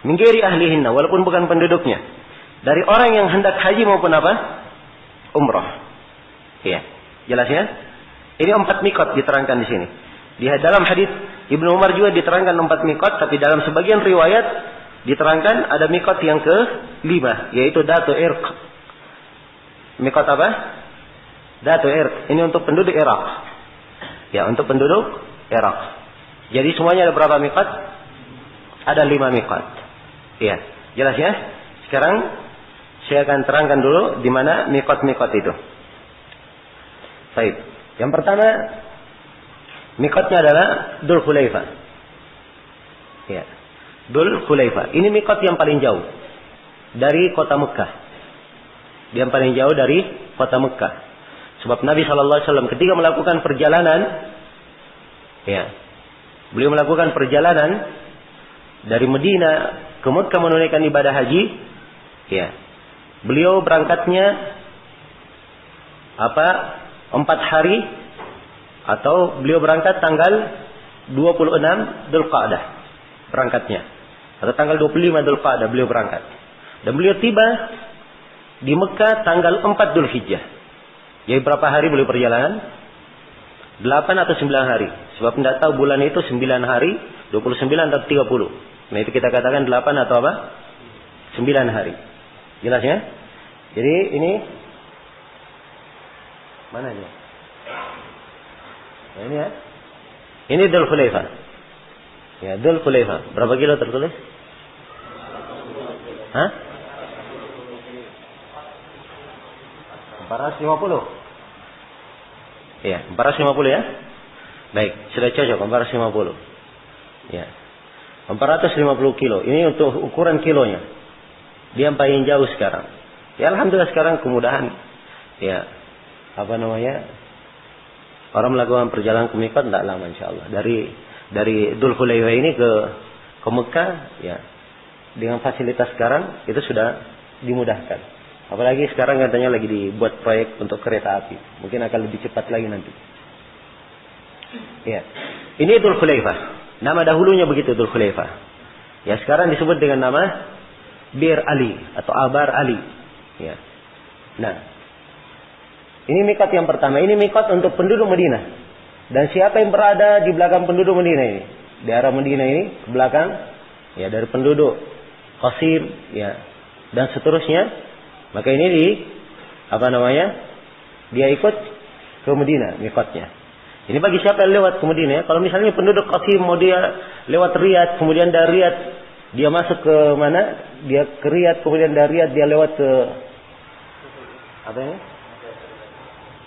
Min ghairi ahlihinna, walaupun bukan penduduknya. Dari orang yang hendak haji maupun apa? Umrah. Ya, jelas ya? Ini 4 mikot diterangkan di sini. Di dalam hadis Ibnu Umar juga diterangkan 4 mikot, tapi dalam sebagian riwayat diterangkan ada mikot yang ke-5, yaitu Datu Irq. Mikot apa? Datu Irq. Ini untuk penduduk Irak. Ya, untuk penduduk Irak. Jadi semuanya ada berapa mikot? Ada 5 mikot. Iya, jelas ya? Sekarang saya akan terangkan dulu di mana mikot-mikot itu. Baik. Yang pertama, mikotnya adalah Dzul Khulaifah. Ya. Dzul Khulaifah. Ini mikot yang paling jauh dari kota Mekah. Yang paling jauh dari kota Mekah. Sebab Nabi SAW ketika melakukan perjalanan, ya, beliau melakukan perjalanan dari Medina ke Mekah menunaikan ibadah haji, ya, beliau berangkatnya 4 hari, atau beliau berangkat tanggal 26 Dzulqa'dah berangkatnya, atau tanggal 25 Dzulqa'dah beliau berangkat, dan beliau tiba di Mekah tanggal 4 Dzulhijjah. Jadi berapa hari beliau perjalanan? 8 atau 9 hari. Sebab tidak tahu bulan itu 9 hari, 29 atau 30. Nah itu kita katakan 8 atau apa? 9 hari. Jelas ya? Jadi ini mana ini? Nah, ini ya. Ini Dzul Khulaifah. Ya, Dzul Khulaifah. Berapa kilo tertulis? Hah? 450. Ya, 450 ya. Baik, sudah cocok 450. Ya. 450 kilo. Ini untuk ukuran kilonya. Dia yang paling jauh sekarang. Ya alhamdulillah sekarang kemudahan. Ya. Orang melakukan perjalanan ke Mikot tidak lama insyaallah. Dari Dzul Khulaifah ini ke Mekah, ya. Dengan fasilitas sekarang itu sudah dimudahkan. Apalagi sekarang katanya lagi dibuat proyek untuk kereta api. Mungkin akan lebih cepat lagi nanti. Ya. Ini Dzul Khulaifah. Nama dahulunya begitu Dzul Khulaifah. Ya, sekarang disebut dengan nama Bir Ali atau Abar Ali. Ya. Nah. Ini mikot yang pertama. Ini mikot untuk penduduk Madinah. Dan siapa yang berada di belakang penduduk Madinah ini? Daerah Madinah ini ke belakang, ya, dari penduduk Qasim, ya, dan seterusnya. Maka ini dia ikut ke Madinah mikotnya. Ini bagi siapa yang lewat ke Madinah. Kalau misalnya penduduk Qasim mau dia lewat Riyadh, kemudian dari Riyadh dia masuk ke mana? Dia ke Riyadh, kemudian dari Riyadh dia lewat ke apa ini?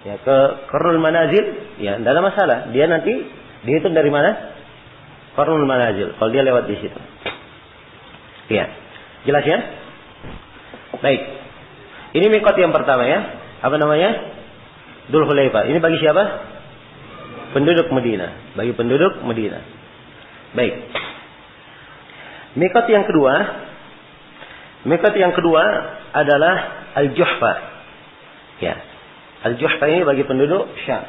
Ya, ke Qarnul Manazil, ya, tidak ada masalah. Dia nanti dihitung dari mana? Qarnul Manazil. Kalau dia lewat di situ. Ya. Jelas ya? Baik. Ini mikot yang pertama ya. Apa namanya? Dzul Khulaifah. Ini bagi siapa? Penduduk Madinah. Bagi penduduk Madinah. Baik. Mikot yang kedua adalah Al-Juhfa. Ya. Al-Juhfa ini bagi penduduk Syam.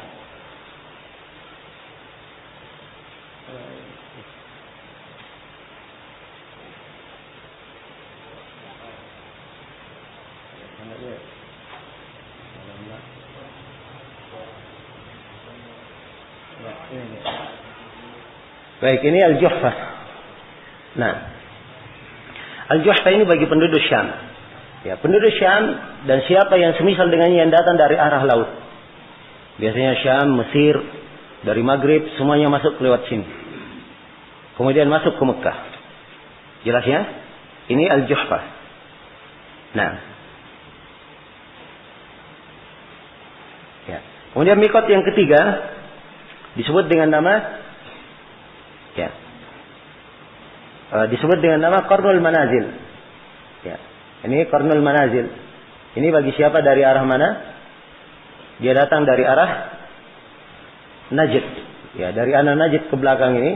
Baik, ini Al-Juhfa. Nah, Al-Juhfa ini bagi penduduk Syam. Ya, penduduk Syam dan siapa yang semisal dengannya yang datang dari arah laut. Biasanya Syam, Mesir, dari Maghrib, semuanya masuk lewat sini. Kemudian masuk ke Mekah. Jelas ya? Ini Al-Juhfa. Nah. Ya. Kemudian mikot yang ketiga disebut dengan nama Qarnul Manazil. Ya. Ini Qarnul Manazil. Ini bagi siapa dari arah mana? Dia datang dari arah Najd. Ya, dari arah Najd ke belakang ini.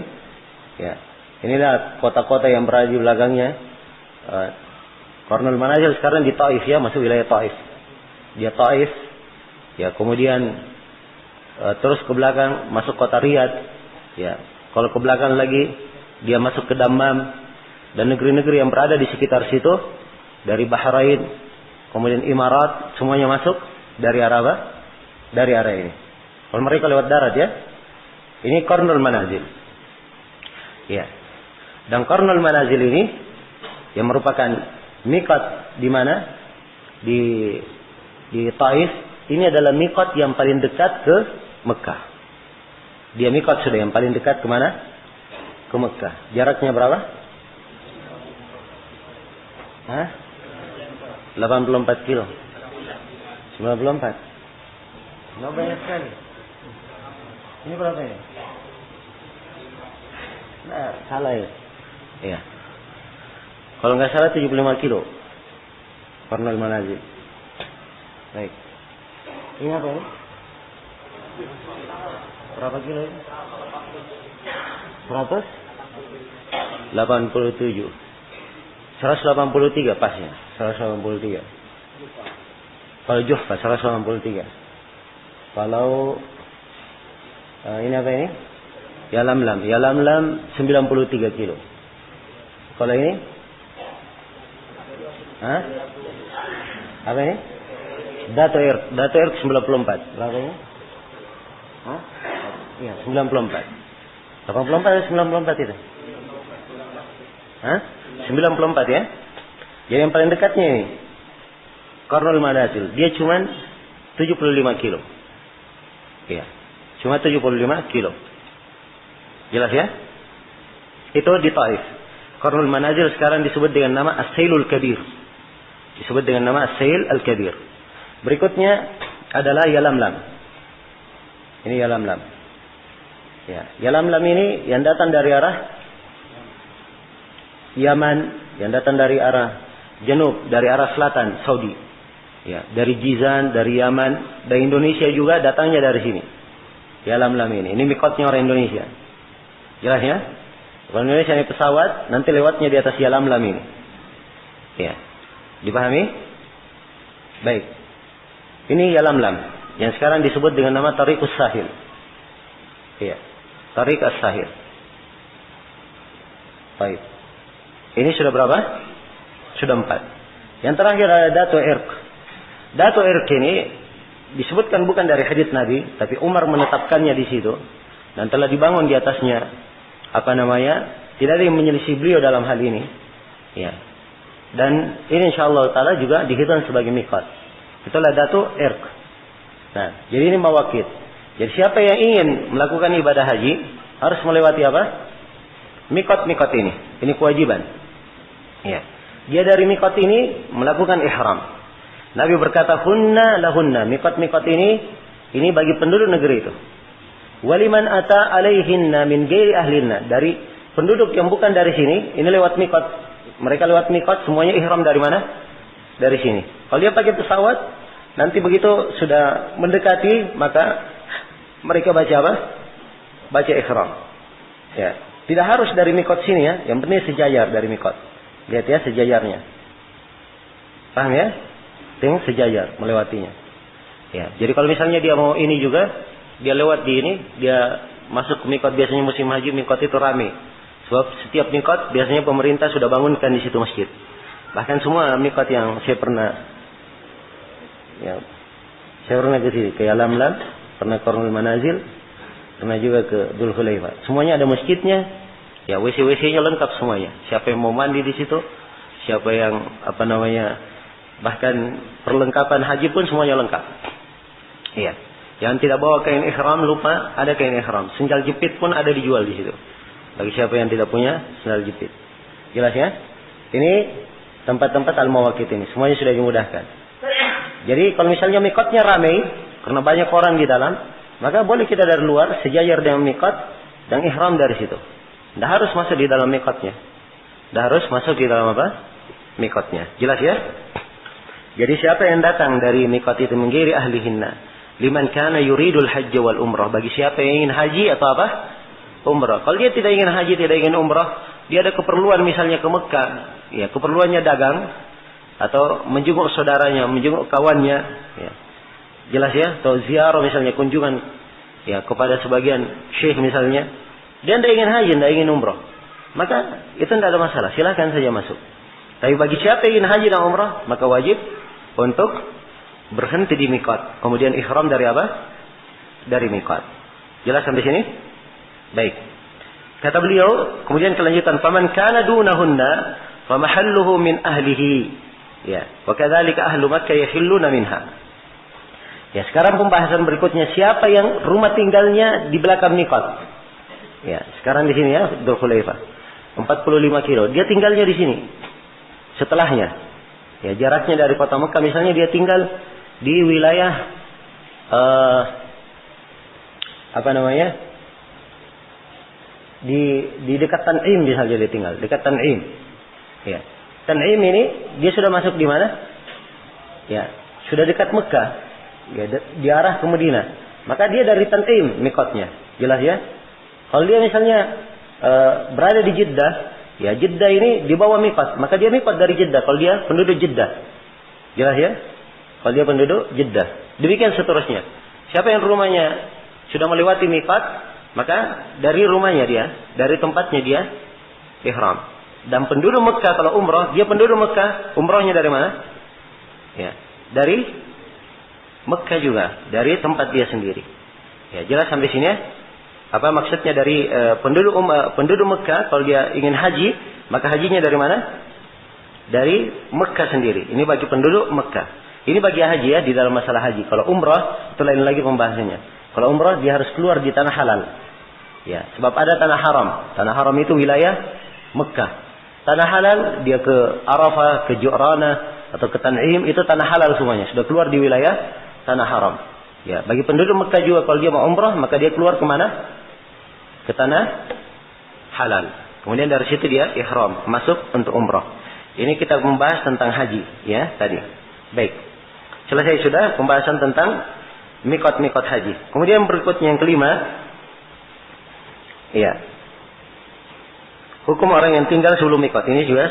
Ya. Inilah kota-kota yang berada di belakangnya. Qarnul Manazil sekarang di Taif ya, masuk wilayah Taif. Dia Taif. Ya, kemudian terus ke belakang masuk kota Riyadh. Ya. Kalau ke belakang lagi dia masuk ke Dammam dan negeri-negeri yang berada di sekitar situ, dari Bahrain, kemudian Imarat, semuanya masuk dari arah apa? Dari arah ini. Kalau mereka lewat darat ya. Ini Qarnul Manazil. Ya. Dan Qarnul Manazil ini yang merupakan miqat di mana? Di Taif. Ini adalah miqat yang paling dekat ke Mekah. Dia miqat sudah yang paling dekat ke mana? Ke Mekah. Jaraknya berapa? Hah? 84 kilo. 94. Nggak banyak sekali. Ini berapa ya? Nah, salah ya. Iya. Kalau nggak salah 75 kilo. Qarnul Manazil. Baik. Ini apa ini? Berapa kilo ini? 187. 183 pasnya. 183. Kalau Juhfa 183. Kalau ini apa ini? Yalamlam. Yalamlam 93 kilo. Kalau ini? Hah? Apa ini? Datu Irq 94. Berapa ini? Hah? Iya, 94. 84 atau 94 itu? Hah? 94 ya? Jadi yang paling dekatnya ini Qarnul Manazil. Dia cuma 75 kilo. Iya. Cuma 75 kilo. Jelas ya? Itu di Taif. Qarnul Manazil sekarang disebut dengan nama As-Sailul Kabir. Disebut dengan nama As-Sail Al-Kabir. Berikutnya adalah Yalamlam. Ini Yalamlam. Ya, Yalamlam ini yang datang dari arah Yaman, yang datang dari arah Janub, dari arah selatan Saudi. Ya, dari Jizan, dari Yaman, dari Indonesia juga datangnya dari sini. Yalamlam ini miqatnya orang Indonesia. Jelas ya? Kalau Indonesia ini pesawat, nanti lewatnya di atas Yalamlam ini. Ya. Dipahami? Baik. Ini Yalamlam yang sekarang disebut dengan nama Tariqus Sahil. Iya. Tariq As-Sahil. Baik. Ini sudah berapa? Sudah 4. Yang terakhir ada Datu Irq. Datu Irq ini disebutkan bukan dari hadits Nabi, tapi Umar menetapkannya di situ dan telah dibangun di atasnya tidak ada yang menyelisih beliau dalam hal ini. Ya. Dan ini insyaallah taala juga dihitung sebagai miqat. Itulah Datu Irq. Nah, jadi ini mawaqit. Jadi siapa yang ingin melakukan ibadah haji harus melewati apa? Miqat-miqat ini. Ini kewajiban. Ya. Dia dari miqat ini melakukan ihram. Nabi berkata, "Hunna lahunna." Miqat-miqat ini bagi penduduk negeri itu. Waliman ata alaihinna min ghairi ahlinna. Dari penduduk yang bukan dari sini, ini lewat miqat. Mereka lewat miqat semuanya ihram dari mana? Dari sini. Kalau dia pakai pesawat, nanti begitu sudah mendekati, maka mereka baca apa? Baca ihram. Ya. Tidak harus dari miqat sini ya. Yang penting sejajar dari miqat. Lihat ya sejajarnya. Paham ya? Ting sejajar melewatinya. Ya. Jadi kalau misalnya dia mau ini juga, dia lewat di ini, dia masuk ke miqat, biasanya musim haji miqat itu ramai. Sebab setiap miqat biasanya pemerintah sudah bangunkan di situ masjid. Bahkan semua miqat yang saya pernah ke sini, ke Yalamlam, pernah Qarnul Manazil, pernah juga ke Dzul Hulaifah. Semuanya ada masjidnya. Ya, WC-WC-nya lengkap semuanya. Siapa yang mau mandi di situ, siapa yang bahkan perlengkapan haji pun semuanya lengkap. Iya. Yang tidak bawa kain ihram lupa ada kain ihram. Sendal jepit pun ada dijual di situ. Bagi siapa yang tidak punya sendal jepit. Jelas ya? Ini tempat-tempat al-mawaqit ini semuanya sudah dimudahkan. Jadi kalau misalnya miqatnya ramai karena banyak orang di dalam, maka boleh kita dari luar sejajar dengan miqat dan ihram dari situ. Tidak harus masuk di dalam miqatnya. Tidak harus masuk di dalam apa? Miqatnya. Jelas ya? Jadi siapa yang datang dari miqat itu menggiri ahlihinna. Liman kana yuridul hajj wal umrah. Bagi siapa yang ingin haji atau apa? Umrah. Kalau dia tidak ingin haji, tidak ingin umrah, dia ada keperluan misalnya ke Mekah. Ya, keperluannya dagang. Atau menjenguk saudaranya, menjenguk kawannya. Ya. Jelas ya? Atau ziarah misalnya, kunjungan ya kepada sebagian syekh misalnya. Dia tidak ingin haji, tidak ingin umrah. Maka itu tidak ada masalah. Silakan saja masuk. Tapi bagi siapa yang ingin haji dan umrah, maka wajib untuk berhenti di miqat. Kemudian ihram dari apa? dari miqat. Jelas sampai sini? Baik. Kata beliau, kemudian kelanjutan, faman kana dunahunna famahalluhu min ahlihi. Ya, wa kadzalika ahlu Makkah yahilluna minha. Ya, sekarang pembahasan berikutnya, siapa yang rumah tinggalnya di belakang miqat. Ya, sekarang di sini ya, Dzul Khulaifah. 45 kilo. Dia tinggalnya di sini. Setelahnya. Ya, jaraknya dari kota Mekah misalnya dia tinggal di wilayah di dekat Tan'im misalnya dia tinggal, dekat Tan'im. Ya. Tan'im ini dia sudah masuk di mana? Ya, sudah dekat Mekah. Ya, di arah ke Madinah. Maka dia dari Tan'im miqatnya. Jelas ya? Kalau dia misalnya berada di Jeddah, ya Jeddah ini di bawah miqat, maka dia miqat dari Jeddah kalau dia penduduk Jeddah. Jelas ya? Kalau dia penduduk Jeddah. Demikian seterusnya. Siapa yang rumahnya sudah melewati miqat, maka dari rumahnya dia, dari tempatnya dia ihram. Dan penduduk Mekah kalau umrah, dia penduduk Mekah, umrahnya dari mana? Ya, dari Mekah juga, dari tempat dia sendiri. Ya, jelas sampai sini ya? Apa maksudnya dari penduduk Mekah kalau dia ingin haji, maka hajinya dari mana? Dari Mekah sendiri. Ini bagi penduduk Mekah. Ini bagi haji ya, di dalam masalah haji. Kalau umrah itu lain lagi pembahasannya. Kalau umrah dia harus keluar di tanah halal. Ya, sebab ada tanah haram. Tanah haram itu wilayah Mekah. Tanah halal dia ke Arafah, ke Ju'rana atau ke Tan'im, itu tanah halal semuanya. Sudah keluar di wilayah tanah haram. Ya, bagi penduduk Mekah juga kalau dia mau umrah, maka dia keluar ke mana? Ke tanah halal. Kemudian dari situ dia ihram, masuk untuk umrah. Ini kita membahas tentang haji, ya, tadi. Baik. Selesai sudah pembahasan tentang miqat haji. Kemudian berikutnya yang kelima, ya. Hukum orang yang tinggal sebelum miqat. Ini juga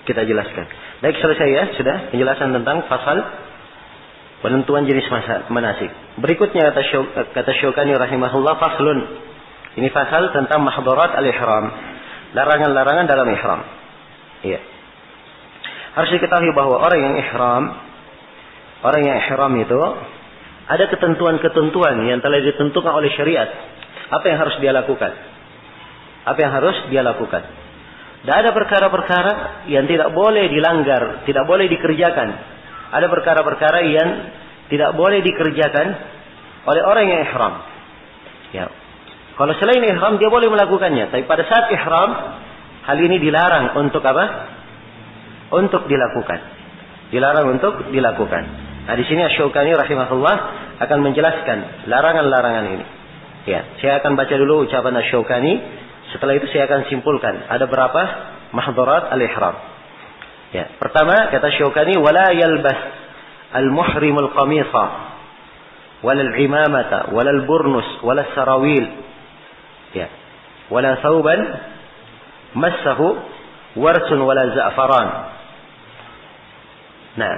kita jelaskan. Baik, selesai ya, sudah penjelasan tentang fasal penentuan jenis manasik. Berikutnya kata Syaukani rahimahullah, faslun. Ini fasal tentang mahdarat al-ihram. Larangan-larangan dalam ihram. Iya. Harus diketahui bahwa orang yang ihram itu ada ketentuan-ketentuan yang telah ditentukan oleh syariat. Apa yang harus dia lakukan? Dan ada perkara-perkara yang tidak boleh dilanggar, tidak boleh dikerjakan. Ada perkara-perkara yang tidak boleh dikerjakan oleh orang yang ihram. Ya. Kalau selain ihram dia boleh melakukannya, tapi pada saat ihram hal ini dilarang untuk apa? Untuk dilakukan. Dilarang untuk dilakukan. Nah, di sini Asy-Syaukani rahimahullah akan menjelaskan larangan-larangan ini. Ya, saya akan baca dulu ucapan Asy-Syaukani, setelah itu saya akan simpulkan ada berapa mahdarat al-ihram. Ya, pertama kata Syaukani, wala yalbas al-muhrimul qamisa wala al-imamata wala al-burnus wala sarawil. Ya. Wala thawban massahu warsun wala za'faran. Nah.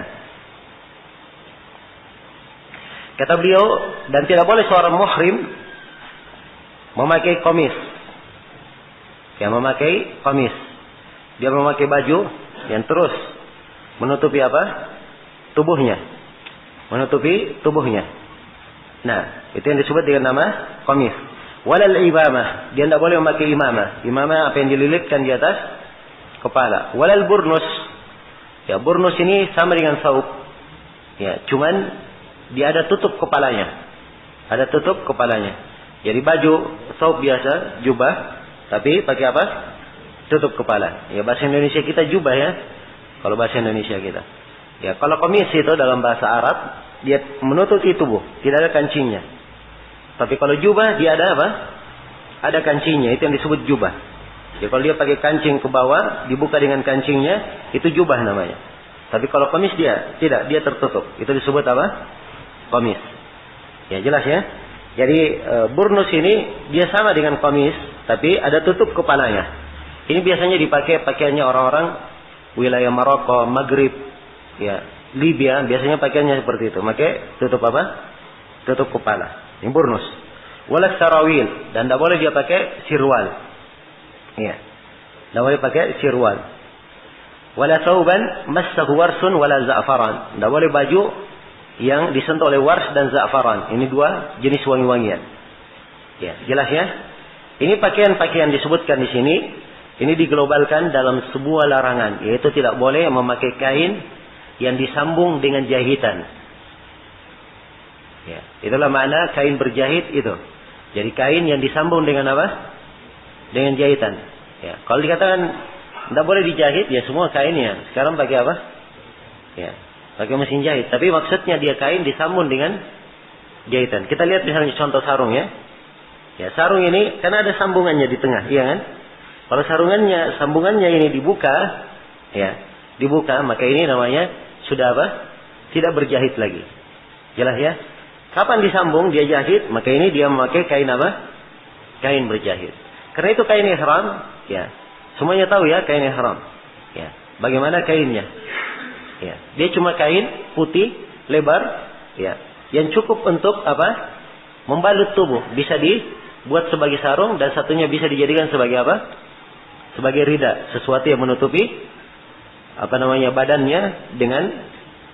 Kata beliau, dan tidak boleh seorang muhrim memakai qamis. Ya, memakai qamis. Dia memakai baju yang terus menutupi apa? Tubuhnya. Menutupi tubuhnya. Nah, itu yang disebut dengan nama qamis. Walal imamah, dia tidak boleh memakai imamah. Imamah apa yang dililitkan di atas kepala. Walal burnus. Ya, burnus ini sama dengan saub. Ya, cuman dia ada tutup kepalanya. Ada tutup kepalanya. Jadi baju saub biasa, jubah, tapi pakai apa? Tutup kepala. Ya, bahasa Indonesia kita jubah ya. Kalau bahasa Indonesia kita. Ya, kalau qamis itu dalam bahasa Arab, dia menutupi tubuh, tidak ada kancingnya. Tapi kalau jubah dia ada apa? Ada kancingnya, itu yang disebut jubah. Ya, kalau dia pakai kancing ke bawah, dibuka dengan kancingnya, itu jubah namanya. Tapi kalau qamis dia tidak, dia tertutup. Itu disebut apa? Qamis. Ya, jelas ya. Jadi burnus ini dia sama dengan qamis, tapi ada tutup kepalanya. Ini biasanya dipakai pakaiannya orang-orang wilayah Maroko, Maghrib, ya, Libya, biasanya pakaiannya seperti itu. Pakai tutup apa? Tutup kepala. Ini burnus. Wala sarawil, dan tidak boleh dia pakai sirwal. Iya. Tidak boleh pakai sirwal. Wala thawban massahu warsun wala za'faran. Tidak boleh baju yang disentuh oleh wars dan za'faran. Ini dua jenis wangi-wangian. Ya, jelas ya? Ini pakaian-pakaian disebutkan di sini, ini diglobalkan dalam sebuah larangan, yaitu tidak boleh memakai kain yang disambung dengan jahitan. Ya, itulah makna kain berjahit itu. Jadi kain yang disambung dengan apa? Dengan jahitan. Ya, kalau dikatakan tidak boleh dijahit, ya semua kainnya. Sekarang pakai apa? Ya, pakai mesin jahit. Tapi maksudnya dia kain disambung dengan jahitan. Kita lihat misalnya contoh sarung ya. Ya, sarung ini karena ada sambungannya di tengah, iya kan? Kalau sambungannya ini dibuka, ya, dibuka, maka ini namanya sudah apa? Tidak berjahit lagi. Jelas ya? Kapan disambung dia jahit, maka ini dia memakai kain apa? Kain berjahit. Karena itu kain ihram, ya. Semuanya tahu ya kain ihram. Ya. Bagaimana kainnya? Ya. Dia cuma kain putih, lebar, ya. Yang cukup untuk apa? Membalut tubuh. Bisa dibuat sebagai sarung dan satunya bisa dijadikan sebagai apa? Sebagai rida, sesuatu yang menutupi apa namanya badannya dengan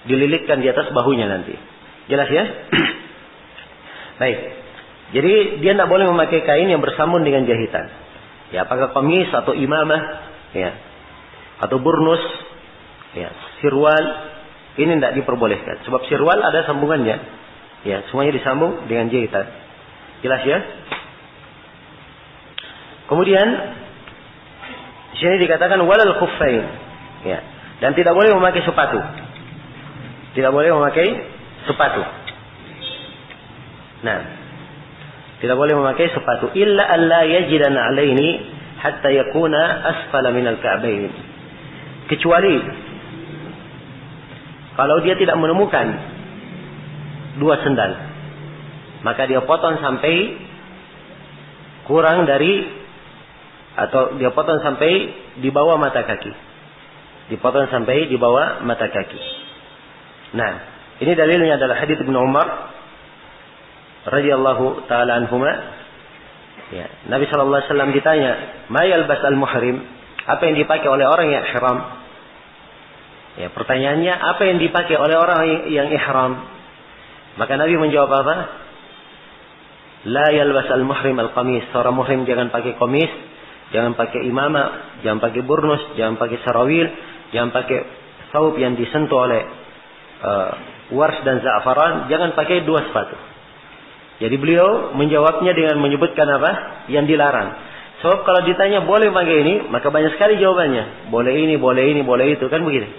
dililitkan di atas bahunya nanti. Jelas ya? Baik. Jadi dia tidak boleh memakai kain yang bersambung dengan jahitan. Ya, apakah qamis atau imamah, ya, atau burnus, ya, sirwal, ini tidak diperbolehkan. Sebab sirwal ada sambungannya. Ya, semuanya disambung dengan jahitan. Jelas ya? Kemudian di sini dikatakan walal khuffain. Ya, dan tidak boleh memakai sepatu. Tidak boleh memakai sepatu. Nah, tidak boleh memakai sepatu illa alla yajida na'laini hatta yakuna asfala minal ka'bain. Kecuali kalau dia tidak menemukan dua sendal, maka dia potong sampai kurang dari, atau dia potong sampai di bawah mata kaki. Dipotong sampai di bawah mata kaki. Nah, ini dalilnya adalah hadits Ibnu Umar radhiyallahu taala anhuma. Ya, Nabi sallallahu alaihi wasallam ditanya, "Ma yalbas al-muhrim?" Apa yang dipakai oleh orang yang ihram? Ya, pertanyaannya, apa yang dipakai oleh orang yang ihram? Maka Nabi menjawab apa? La yalbas al-muhrim al-qamis. Seorang muhrim jangan pakai qamis, jangan pakai imamah, jangan pakai burnus, jangan pakai sarawil, jangan pakai thawb yang disentuh oleh wars dan za'faran, jangan pakai dua sepatu. Jadi beliau menjawabnya dengan menyebutkan apa? Yang dilarang. Sebab kalau ditanya boleh pakai ini, maka banyak sekali jawabannya. Boleh ini, boleh ini, boleh itu, kan begitu.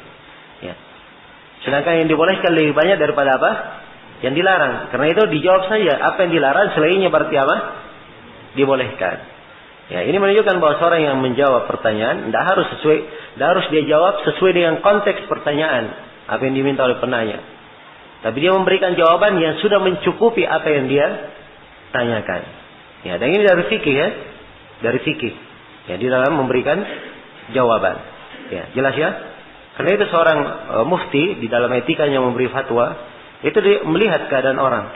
Ya. Sedangkan yang dibolehkan lebih banyak daripada apa? Yang dilarang. Karena itu dijawab saja apa yang dilarang, selainnya berarti apa? Dibolehkan. Ya, ini menunjukkan bahwa seorang yang menjawab pertanyaan tidak harus dia jawab sesuai dengan konteks pertanyaan apa yang diminta oleh penanya. Tapi dia memberikan jawaban yang sudah mencukupi apa yang dia tanyakan. Ya, dan ini dari fikih ya, dari fikih. Ya, di dalam memberikan jawaban. Ya, jelas ya. Karena itu seorang mufti di dalam etikanya memberi fatwa, itu dia melihat keadaan orang.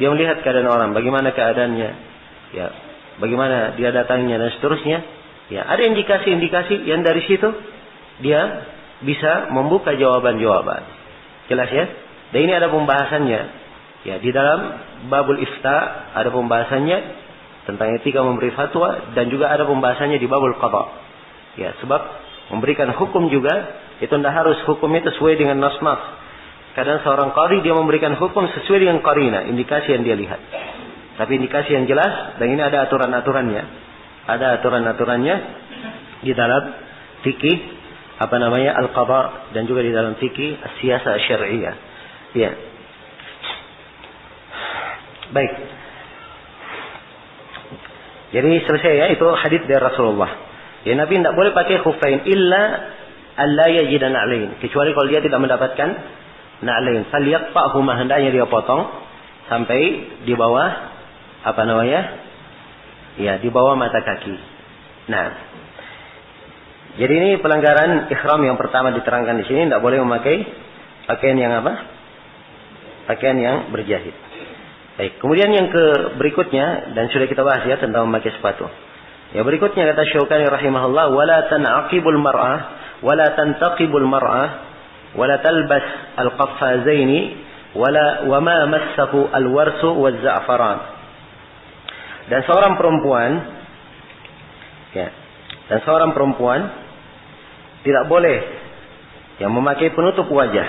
Dia melihat keadaan orang, bagaimana keadaannya. Ya, bagaimana dia datangnya dan seterusnya. Ya, ada indikasi-indikasi yang dari situ dia bisa membuka jawaban-jawaban. Jelas ya? Dan ini ada pembahasannya. Ya, di dalam babul ifta ada pembahasannya tentang etika memberi fatwa, dan juga ada pembahasannya di babul qada. Ya, sebab memberikan hukum juga itu tidak harus hukum itu sesuai dengan nas-nas. Kadang seorang qari dia memberikan hukum sesuai dengan qarina, indikasi yang dia lihat. Tapi indikasi yang jelas, dan ini ada aturan-aturannya. Ada aturan-aturannya di dalam fikih al-qada, dan juga di dalam fikih as-siyasah syar'iyyah. Ya. Baik. Jadi selesai ya, itu hadis dari Rasulullah. Ya, Nabi tidak boleh pakai khuffain illa alla yajida na'lain, kecuali kalau dia tidak mendapatkan na'lain. Falyaqta'huma, hendaknya dia potong sampai di bawah Ya, di bawah mata kaki. Nah, jadi ini pelanggaran ihram yang pertama diterangkan di sini, tidak boleh memakai pakaian yang apa? Pakaian yang berjahit. Baik, kemudian yang berikutnya, dan sudah kita bahas ya tentang memakai sepatu. Ya, berikutnya kata Syaukani rahimahullah, wala tan'aqibul mar'ah, wala tantaqibul mar'ah, wala talbas al-qaffazaini, wa ma massahu al-warsu waz-za'faran. Dan seorang perempuan tidak boleh yang memakai penutup wajah.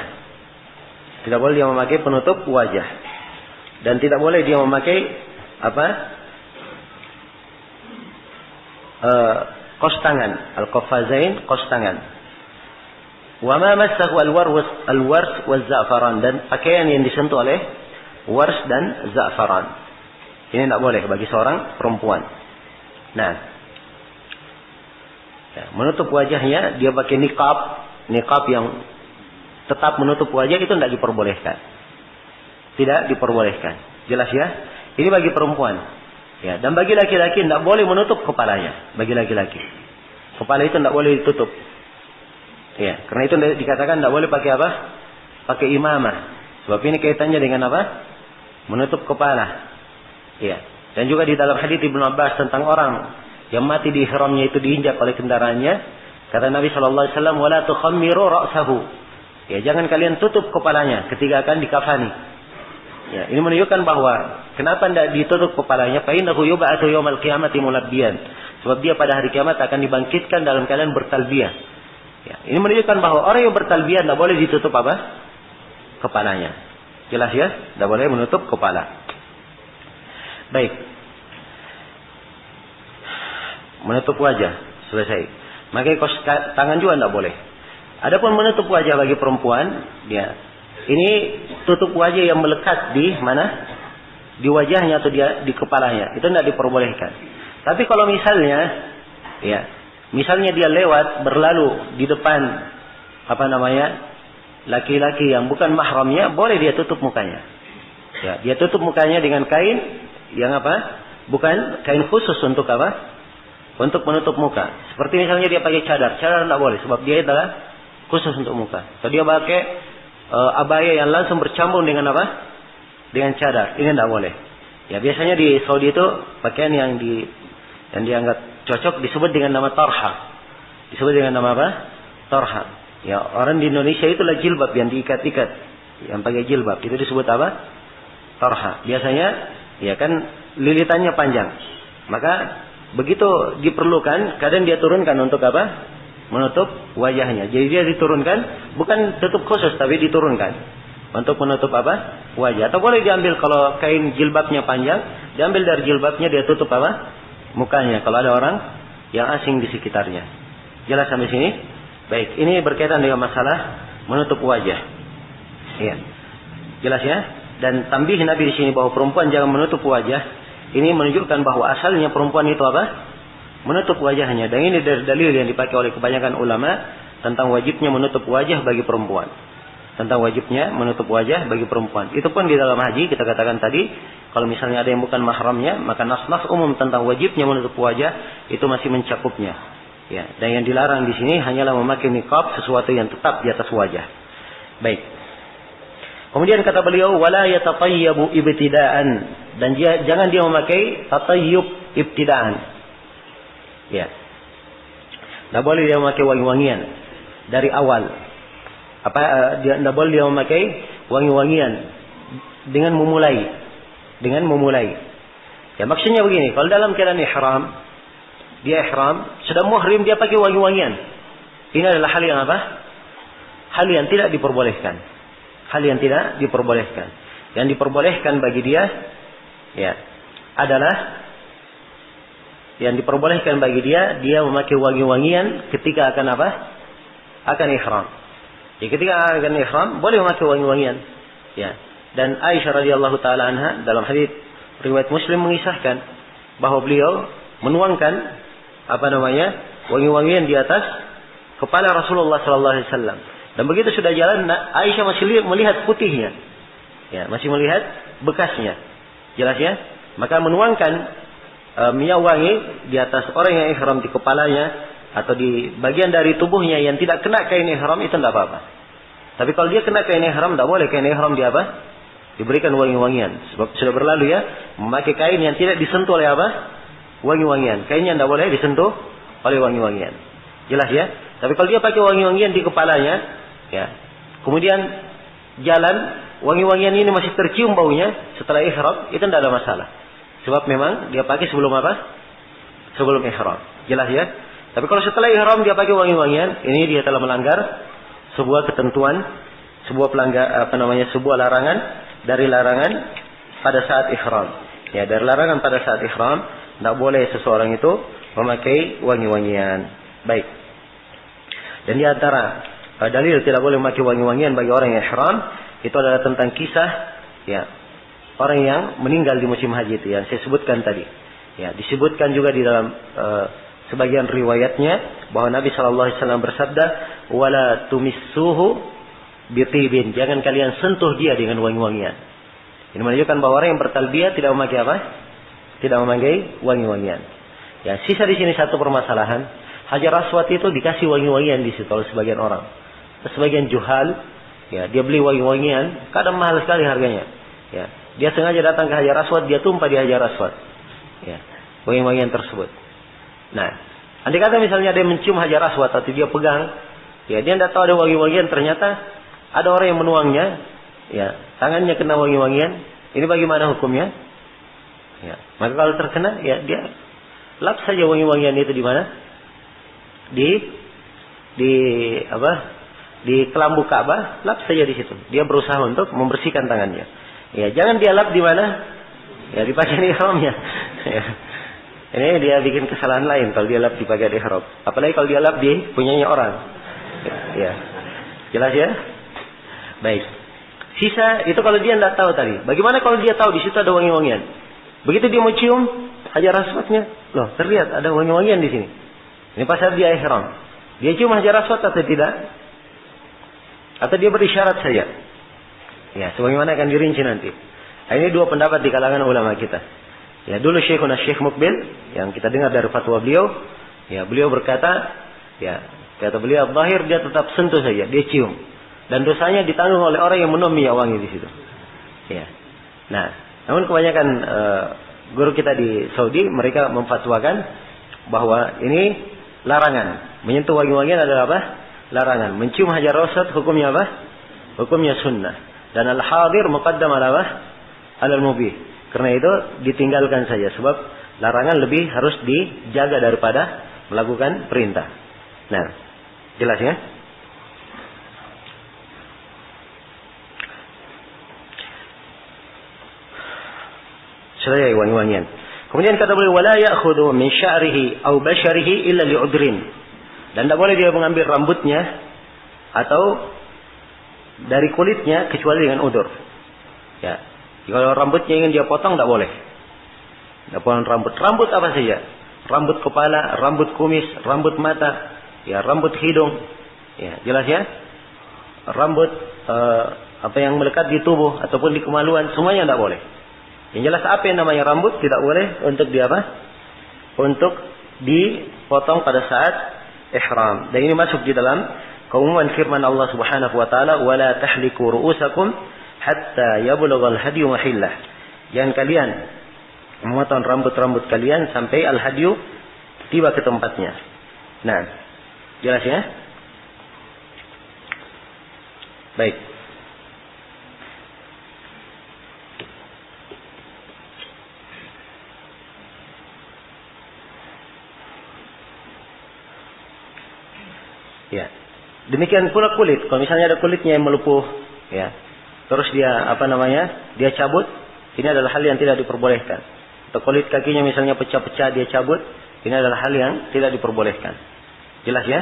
Tidak boleh dia memakai penutup wajah. Dan tidak boleh dia memakai kos tangan, al-qaffazain, kos tangan. Wa ma massahu al-wars waz-za'faran, dan pakaian yang disentuh oleh wars dan za'faran. Ini tidak boleh bagi seorang perempuan. Nah, menutup wajahnya dia pakai niqab yang tetap menutup wajah, itu tidak diperbolehkan. Tidak diperbolehkan. Jelas ya? Ini bagi perempuan. Ya, dan bagi laki-laki tidak boleh menutup kepalanya. Bagi laki-laki, kepala itu tidak boleh ditutup. Ya, karena itu dikatakan tidak boleh pakai apa? Pakai imamah. Sebab ini kaitannya dengan apa? Menutup kepala. Ya. Dan juga di dalam hadits Ibnu Abbas tentang orang yang mati di ihramnya itu diinjak oleh kendaraannya, kata Nabi sallallahu alaihi wasallam, "Wala tukhammiru ra'sahu." Ya, jangan kalian tutup kepalanya ketika akan dikafani. Ya, ini menunjukkan bahwa kenapa tidak ditutup kepalanya? Fa innahu yub'atsu yaumal qiyamati mulabbiyan. Sebab dia pada hari kiamat akan dibangkitkan dalam keadaan bertalbiyah. Ya, ini menunjukkan bahwa orang yang bertalbiyah tidak boleh ditutup apa? Kepalanya. Jelas ya? Tidak boleh menutup kepala. Baik. Menutup wajah selesai. Maka kos tangan juga tidak boleh. Adapun menutup wajah bagi perempuan, dia ini tutup wajah yang melekat di mana? Di wajahnya atau di kepalanya. Itu tidak diperbolehkan. Tapi kalau misalnya dia lewat berlalu di depan laki-laki yang bukan mahramnya, boleh dia tutup mukanya. Ya, dia tutup mukanya dengan kain yang bukan kain khusus untuk untuk menutup muka. Seperti misalnya dia pakai cadar tidak boleh, sebab dia adalah khusus untuk muka. Kalau dia pakai abaya yang langsung bercampur dengan dengan cadar, ini tidak boleh. Ya, biasanya di Saudi itu pakaian yang dianggap cocok disebut dengan nama tarha. Disebut dengan nama apa? Tarha. Ya, orang di Indonesia itulah jilbab yang diikat-ikat, yang pakai jilbab itu disebut apa? Tarha. Biasanya ya kan lilitannya panjang. Maka begitu diperlukan, kadang dia turunkan untuk menutup wajahnya. Jadi dia diturunkan, bukan tutup khusus tapi diturunkan untuk menutup wajah. Atau boleh diambil kalau kain jilbabnya panjang, diambil dari jilbabnya dia tutup mukanya kalau ada orang yang asing di sekitarnya. Jelas sampai sini? Baik, ini berkaitan dengan masalah menutup wajah. Iya. Jelas ya? Dan tambih Nabi di sini bahwa perempuan jangan menutup wajah. Ini menunjukkan bahwa asalnya perempuan itu menutup wajahnya. Dan ini dari dalil yang dipakai oleh kebanyakan ulama tentang wajibnya menutup wajah bagi perempuan. Tentang wajibnya menutup wajah bagi perempuan. Itu pun di dalam haji kita katakan tadi, kalau misalnya ada yang bukan mahramnya, maka nas-nas umum tentang wajibnya menutup wajah itu masih mencakupnya. Ya, dan yang dilarang di sini hanyalah memakai niqab, sesuatu yang tetap di atas wajah. Baik. Kemudian kata beliau, wala yatatayyabu ibtida'an, dan jangan dia memakai tatayyub ibtida'an. Ya. Tidak boleh dia memakai wangi-wangian dari awal. Dia tidak boleh dia memakai wangi-wangian dengan memulai. Ya, maksudnya begini, kalau dalam keadaan ihram, dia ihram, sudah muhrim dia pakai wangi-wangian. Ini adalah hal yang hal yang tidak diperbolehkan. Hal yang tidak diperbolehkan. Yang diperbolehkan bagi dia adalah dia memakai wangi-wangian ketika akan akan ihram. Ya, ketika akan ihram boleh memakai wangi-wangian. Ya. Dan Aisyah radhiyallahu taala anha dalam hadis riwayat Muslim mengisahkan bahwa beliau menuangkan wangi-wangian di atas kepala Rasulullah sallallahu alaihi wasallam. Dan begitu sudah jalan, Aisyah masih melihat putihnya. Ya, masih melihat bekasnya. Jelas ya? Maka menuangkan minyak wangi di atas orang yang ihram di kepalanya atau di bagian dari tubuhnya yang tidak kena kain ihram itu tidak apa-apa. Tapi kalau dia kena kain ihram, tidak boleh kain ihram diberikan wangi-wangian. Sebab sudah berlalu ya, memakai kain yang tidak disentuh oleh wangi-wangian. Kainnya tidak boleh disentuh oleh wangi-wangian. Jelas ya? Tapi kalau dia pakai wangi-wangian di kepalanya, ya, kemudian jalan wangi-wangian ini masih tercium baunya setelah ihram, itu tidak ada masalah. Sebab memang dia pakai sebelum apa? Sebelum ihram. Jelas ya? Tapi kalau setelah ihram dia pakai wangi-wangian, ini dia telah melanggar sebuah ketentuan, sebuah larangan dari larangan pada saat ihram. Ya, dari larangan pada saat ihram, tidak boleh seseorang itu memakai wangi-wangian. Baik. Dan di antara dalil tidak boleh memakai wangi-wangian bagi orang yang ihram, itu adalah tentang kisah ya orang yang meninggal di musim haji itu yang saya sebutkan tadi. Ya, disebutkan juga di dalam sebagian riwayatnya bahwa Nabi sallallahu alaihi wasallam bersabda, "Wala tumissuhu bitibin." Jangan kalian sentuh dia dengan wangi-wangian. Ini menunjukkan bahwa orang yang bertalbiyah tidak memakai apa? Tidak memakai wangi-wangian. Ya, sisa di sini satu permasalahan. Hajar Aswad itu dikasih wangi-wangian di situ oleh sebagian orang. Sebagian juhal, ya, dia beli wangi-wangian, kadang mahal sekali harganya. Ya, dia sengaja datang ke Hajar Aswad, dia tumpah di Hajar Aswad. Ya, wangi-wangian tersebut. Nah, andai kata misalnya dia mencium Hajar Aswad atau dia pegang, ya dia tidak tahu ada wangi-wangian, ternyata ada orang yang menuangnya, ya, tangannya kena wangi-wangian, ini bagaimana hukumnya? Ya, maka kalau terkena, ya dia lap saja wangi-wangian itu di mana? Di kelambu Ka'bah, lap saja di situ. Dia berusaha untuk membersihkan tangannya. Ya, jangan dia lap di mana? Ya, di pakaian ihramnya. Ya. Ini dia bikin kesalahan lain kalau dia lap di pakaian ihram. Apalagi kalau dia lap di punyanya orang. Ya. Jelas ya? Baik. Sisa itu kalau dia tidak tahu tadi. Bagaimana kalau dia tahu di situ ada wangi-wangian? Begitu dia mau cium Hajar Aswadnya, loh, terlihat ada wangi-wangian di sini. Ini pas dia ihram. Dia cium Hajar Aswad atau tidak? Atau dia berisyarat saja? Ya, sebagaimana akan dirinci nanti. Nah, ini dua pendapat di kalangan ulama kita. Ya, dulu Syekhuna Syekh Mukbil yang kita dengar dari fatwa beliau, ya, beliau berkata, ya, kata beliau, zahir dia tetap sentuh saja, dia cium. Dan dosanya ditanggung oleh orang yang menuang minyak wangi di situ. Ya. Nah, namun kebanyakan guru kita di Saudi, mereka memfatwakan bahwa ini larangan. Menyentuh wangi-wangian adalah apa? Larangan. Mencium Hajar Aswad hukumnya apa? Hukumnya sunnah. Dan al-hadir muqaddam ala apa? Al-mubih. Karena itu ditinggalkan saja. Sebab larangan lebih harus dijaga daripada melakukan perintah. Nah, jelas ya? Selesai wangi-wangian. Kemudian kata beliau, wala ya'khudhu min sya'rihi aw basharihi illa li'udrin. Dan tidak boleh dia mengambil rambutnya atau dari kulitnya kecuali dengan udur. Ya. Kalau rambutnya ingin dia potong, tidak boleh. Tidak potong rambut. Rambut apa saja? Rambut kepala, rambut kumis, rambut mata, ya, rambut hidung. Ya, jelas ya? Rambut apa yang melekat di tubuh ataupun di kemaluan, semuanya tidak boleh. Yang jelas apa yang namanya rambut tidak boleh untuk di apa? Untuk dipotong pada saat ihram. Dan ini masuk di dalam keumuman firman Allah Subhanahu wa taala, "Wala tahliku ru'usakum hatta yablughal hadyu mahillah." Jangan kalian memotong rambut-rambut kalian sampai al-hadyu tiba ke tempatnya. Nah, jelas ya? Baik. Ya. Demikian pula kulit. Kalau misalnya ada kulitnya yang melepuh, ya, terus dia dia cabut, ini adalah hal yang tidak diperbolehkan. Atau kulit kakinya misalnya pecah-pecah dia cabut, ini adalah hal yang tidak diperbolehkan. Jelas ya?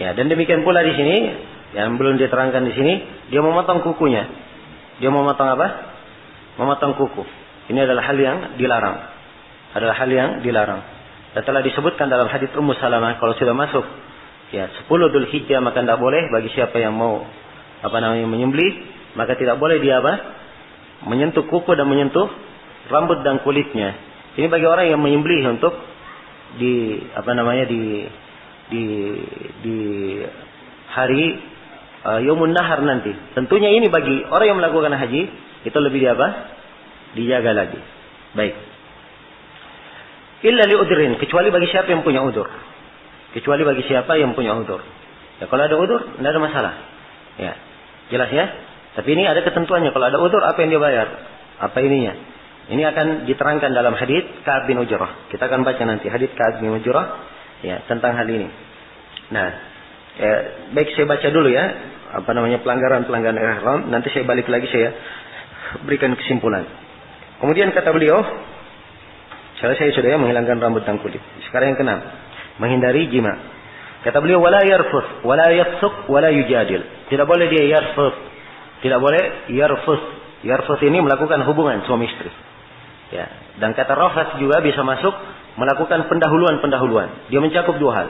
Ya, dan demikian pula di sini yang belum diterangkan di sini, dia memotong kukunya. Dia memotong apa? Memotong kuku. Ini adalah hal yang dilarang. Adalah hal yang dilarang. Dan telah disebutkan dalam hadits Ummu Salamah, kalau sudah masuk 10 Dzulhijjah maka tidak boleh bagi siapa yang mau menyembelih, maka tidak boleh dia menyentuh kuku dan menyentuh rambut dan kulitnya. Ini bagi orang yang menyembelih untuk di hari Yaumun Nahar nanti. Tentunya ini bagi orang yang melakukan haji itu lebih dijaga lagi. Baik. Illa li'udrin, kecuali bagi siapa yang punya udur. Kecuali bagi siapa yang punya udur. Ya, kalau ada udur, tidak ada masalah. Ya, jelas ya. Tapi ini ada ketentuannya. Kalau ada udzur, apa yang dia bayar? Apa ininya? Ini akan diterangkan dalam hadits Ka'ab bin Ujrah. Kita akan baca nanti hadits Ka'ab bin Ujrah ya tentang hal ini. Nah, baik saya baca dulu ya, pelanggaran ihram. Nanti saya balik lagi, saya berikan kesimpulan. Kemudian kata beliau, saya sudah ya menghilangkan rambut dan kulit. Sekarang yang keenam, menghindari jima. Kata beliau, wala yarfuth, wala yafsuq, wala yujadil. Tidak boleh dia yarfuth. Tidak boleh yarfuth. Yarfuth ini melakukan hubungan suami istri. Ya, dan kata rafas juga bisa masuk melakukan pendahuluan. Dia mencakup dua hal.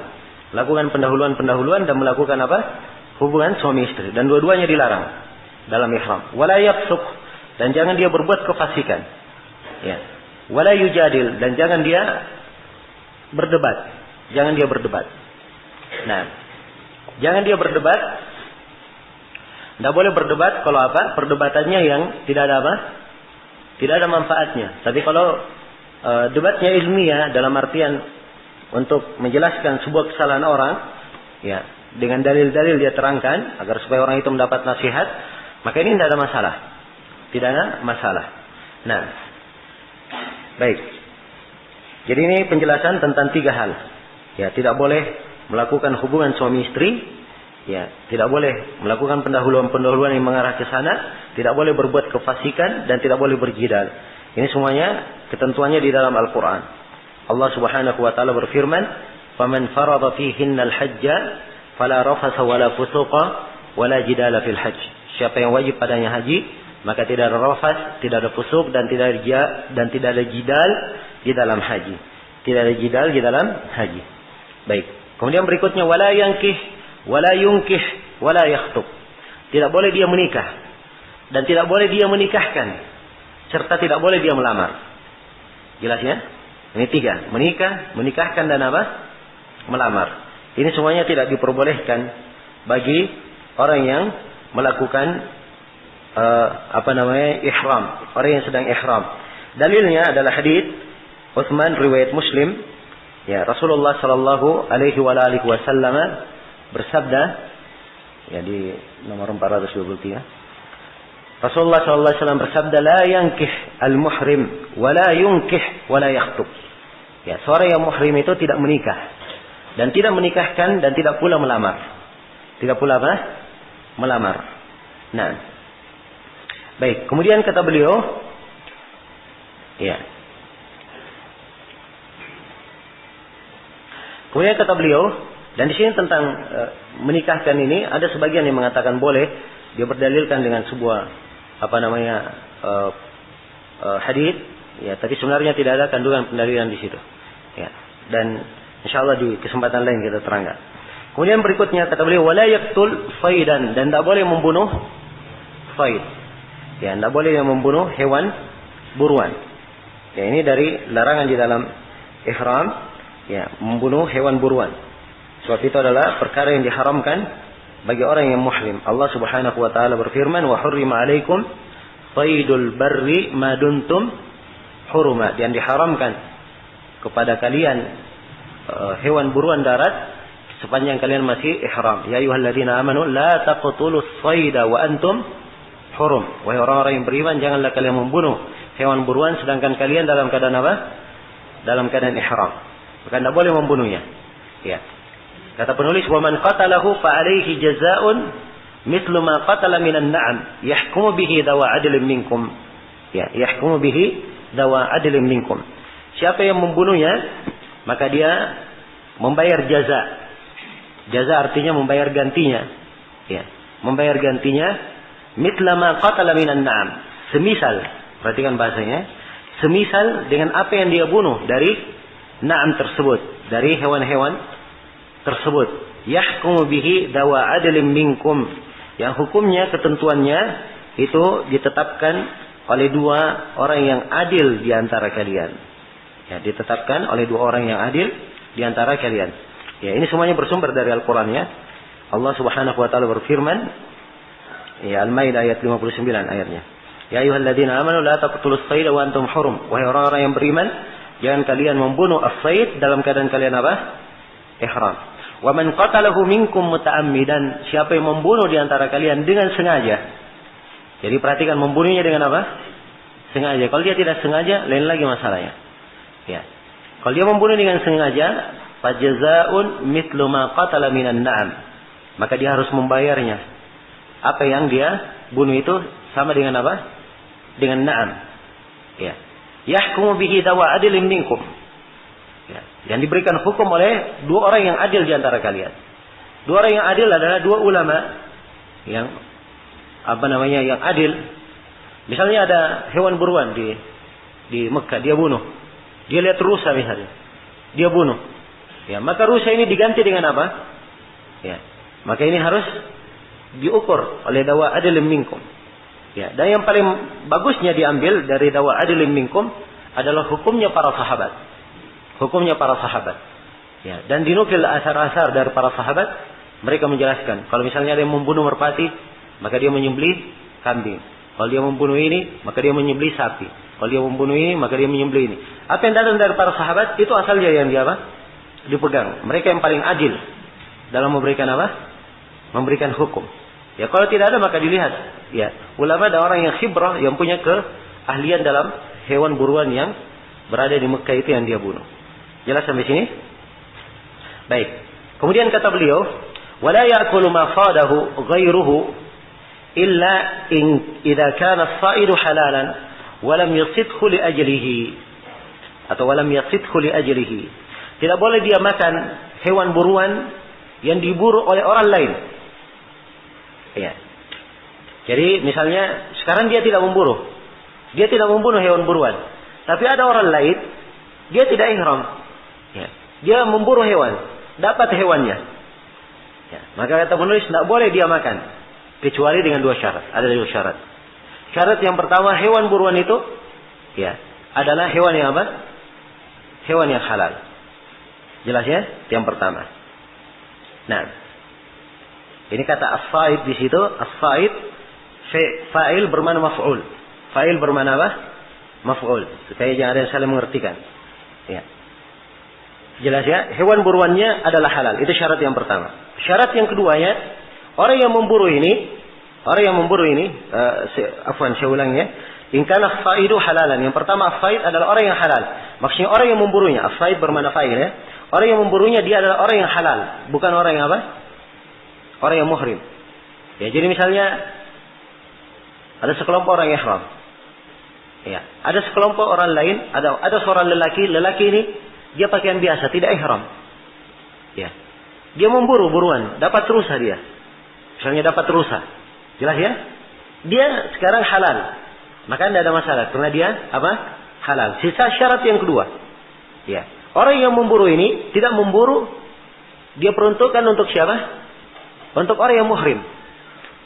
Melakukan pendahuluan dan melakukan apa? Hubungan suami istri. Dan dua-duanya dilarang dalam ihram. Wala yafsuq, dan jangan dia berbuat kefasikan. Ya. Wala yujadil, dan jangan dia berdebat. Jangan dia berdebat. Nah, jangan dia berdebat. Tidak boleh berdebat kalau apa? Perdebatannya yang tidak ada apa? Tidak ada manfaatnya. Tapi kalau debatnya ilmiah dalam artian untuk menjelaskan sebuah kesalahan orang, ya, dengan dalil-dalil dia terangkan agar supaya orang itu mendapat nasihat, maka ini tidak ada masalah. Tidak ada masalah. Nah, baik. Jadi ini penjelasan tentang tiga hal. Ya, tidak boleh melakukan hubungan suami istri. Ya, tidak boleh melakukan pendahuluan yang mengarah ke sana, tidak boleh berbuat kefasikan, dan tidak boleh berjidal. Ini semuanya ketentuannya di dalam Al-Quran. Allah Subhanahu wa taala berfirman, "Faman farada fihinna al-hajja fala rafasa wala fusuqa wala jidala fil hajj." Siapa yang wajib padanya haji, maka tidak ada rafas, tidak ada fusuk, dan tidak ada jidal di dalam haji. Tidak ada jidal di dalam haji. Baik. Kemudian berikutnya, wala yankih wala yunkih wala yakhtub. Tidak boleh dia menikah dan tidak boleh dia menikahkan, serta tidak boleh dia melamar. Jelas ya? Ini tiga, menikah, menikahkan, dan apa? Melamar. Ini semuanya tidak diperbolehkan bagi orang yang melakukan ihram, orang yang sedang ihram. Dalilnya adalah hadits Utsman riwayat Muslim. Ya, Rasulullah sallallahu alaihi wasallam bersabda, ya, di nomor 423. Rasulullah sallallahu alaihi wasallam bersabda, la yankih al-muhrim wa la yunkih wa la yakhtub. Ya, seorang yang muhrim itu tidak menikah dan tidak menikahkan dan tidak pula melamar. Tidak pula apa? Melamar. Nah. Baik, kemudian kata beliau, ya. Kemudian kata beliau, dan di sini tentang menikahkan ini ada sebagian yang mengatakan boleh, dia berdalilkan dengan sebuah hadits, ya, tapi sebenarnya tidak ada kandungan pendalilan di situ. Ya, dan insyaallah di kesempatan lain kita terangkan. Kemudian berikutnya kata beliau, wala yaqtul faidan, dan tidak boleh membunuh faid. Ya, tidak boleh yang membunuh hewan buruan. Ya, ini dari larangan di dalam ihram, ya, membunuh hewan buruan. Sebab itu adalah perkara yang diharamkan bagi orang yang muhrim. Allah Subhanahu wa taala berfirman, wa hurrima 'alaikum saydul barri ma dumtum huruma. Dan diharamkan kepada kalian hewan buruan darat sepanjang kalian masih ihram. Ya ayyuhalladzina amanu la taqtulus sayda wa antum hurum. Wahai orang-orang yang beriman, janganlah kalian membunuh hewan buruan sedangkan kalian dalam keadaan apa? Dalam keadaan ihram. Maka tidak boleh membunuhnya. Ya. Kata penulis, wa man qatalahu fa alaihi jazaa'un mithlu ma qatala minan na'am yahkumu bihi dawa adlin minkum. Ya, yahkumu bihi dawa adlin minkum. Siapa yang membunuhnya, maka dia membayar jaza. Jaza artinya membayar gantinya. Ya, membayar gantinya mithla ma qatala minan na'am. Semisal, perhatikan bahasanya, semisal dengan apa yang dia bunuh dari na'am tersebut, dari hewan-hewan tersebut. Yahkumu bihi dawa adlin minkum. Yang hukumnya, ketentuannya itu ditetapkan oleh dua orang yang adil di antara kalian. Ya, ditetapkan oleh dua orang yang adil di antara kalian. Ya, ini semuanya bersumber dari Al-Qur'an, ya. Allah Subhanahu wa taala berfirman, ya, Al-Maidah ayat 59 ayatnya. Ya ayyuhalladzina amanu la taqtulus sayda wa antum hurum. Wahai orang-orang yang beriman, jangan kalian membunuh as-sayd dalam keadaan kalian apa? Ihram. Wa man qatalahu minkum muta'ammidan, siapa yang membunuh di antara kalian dengan sengaja. Jadi perhatikan, membunuhnya dengan apa? Sengaja. Kalau dia tidak sengaja, lain lagi masalahnya. Ya. Kalau dia membunuh dengan sengaja, fajazaa'un mithlu ma qatala minan na'am. Maka dia harus membayarnya. Apa yang dia bunuh itu sama dengan apa? Dengan na'am. Ya. Yahkumu bihi dawa adilin minkum. Ya. Yang diberikan hukum oleh dua orang yang adil di antara kalian. Dua orang yang adil adalah dua ulama yang yang adil. Misalnya ada hewan buruan di Mekah, dia bunuh. Dia lihat rusa misalnya, dia bunuh. Ya, maka rusa ini diganti dengan apa? Ya, maka ini harus diukur oleh dawa adilin minkum. Ya, dan yang paling bagusnya diambil dari dawa adilin minkum adalah hukumnya para sahabat. Hukumnya para sahabat. Ya, dan dinukil asar-asar dari para sahabat, mereka menjelaskan kalau misalnya ada yang membunuh merpati, maka dia menyembelih kambing. Kalau dia membunuh ini, maka dia menyembelih sapi. Kalau dia membunuh ini, maka dia menyembelih ini. Apa yang datang dari para sahabat itu asalnya yang dia apa? Dipegang. Mereka yang paling adil dalam memberikan apa? Memberikan hukum. Ya, kalau tidak ada maka dilihat. Ya, ulama ada orang yang khibrah, yang punya keahlian dalam hewan buruan yang berada di Mekah itu yang dia bunuh. Jelas sampai sini? Baik. Kemudian kata beliau, "Wala ya'kulu ma fadahu ghairuhu illa idza kana as-sa'idu halalan wa lam yasidhu li ajlihi." Atau wa lam yasidhu li ajlihi. Tidak boleh dia makan hewan buruan yang diburu oleh orang lain. Ya. Jadi misalnya sekarang dia tidak memburu. Dia tidak membunuh hewan buruan. Tapi ada orang lain, dia tidak ihram. Ya. Dia memburu hewan, dapat hewannya. Ya. Maka kata penulis tidak boleh dia makan. Kecuali dengan dua syarat. Ada dua syarat. Syarat yang pertama, hewan buruan itu ya adalah hewan yang apa? Hewan yang halal. Jelas ya? Yang pertama. Nah, ini kata as-said di situ. As-said fa'il bermana maf'ul. Fa'il bermana apa? Maf'ul. Supaya jangan ada yang salah mengertikan. Ya. Jelas ya? Hewan buruannya adalah halal. Itu syarat yang pertama. Syarat yang keduanya, orang yang memburu ini, saya ulang ya. In kana as-saidu halalan. Yang pertama as-said adalah orang yang halal. Maksudnya orang yang memburunya. As-said bermana fa'il ya. Orang yang memburunya dia adalah orang yang halal, bukan orang yang apa? Orang yang muhrim. Ya, jadi misalnya ada sekelompok orang ihram. Ya, ada sekelompok orang lain, ada seorang lelaki ini dia pakaian biasa, tidak ihram. Ya. Dia memburu buruan, dapat rusa dia. Misalnya dapat rusa. Jelas ya? Dia sekarang halal. Maka tidak ada masalah karena dia apa? Halal. Sisa syarat yang kedua. Ya. Orang yang memburu ini tidak memburu, dia peruntukkan untuk siapa? Untuk orang yang muhrim.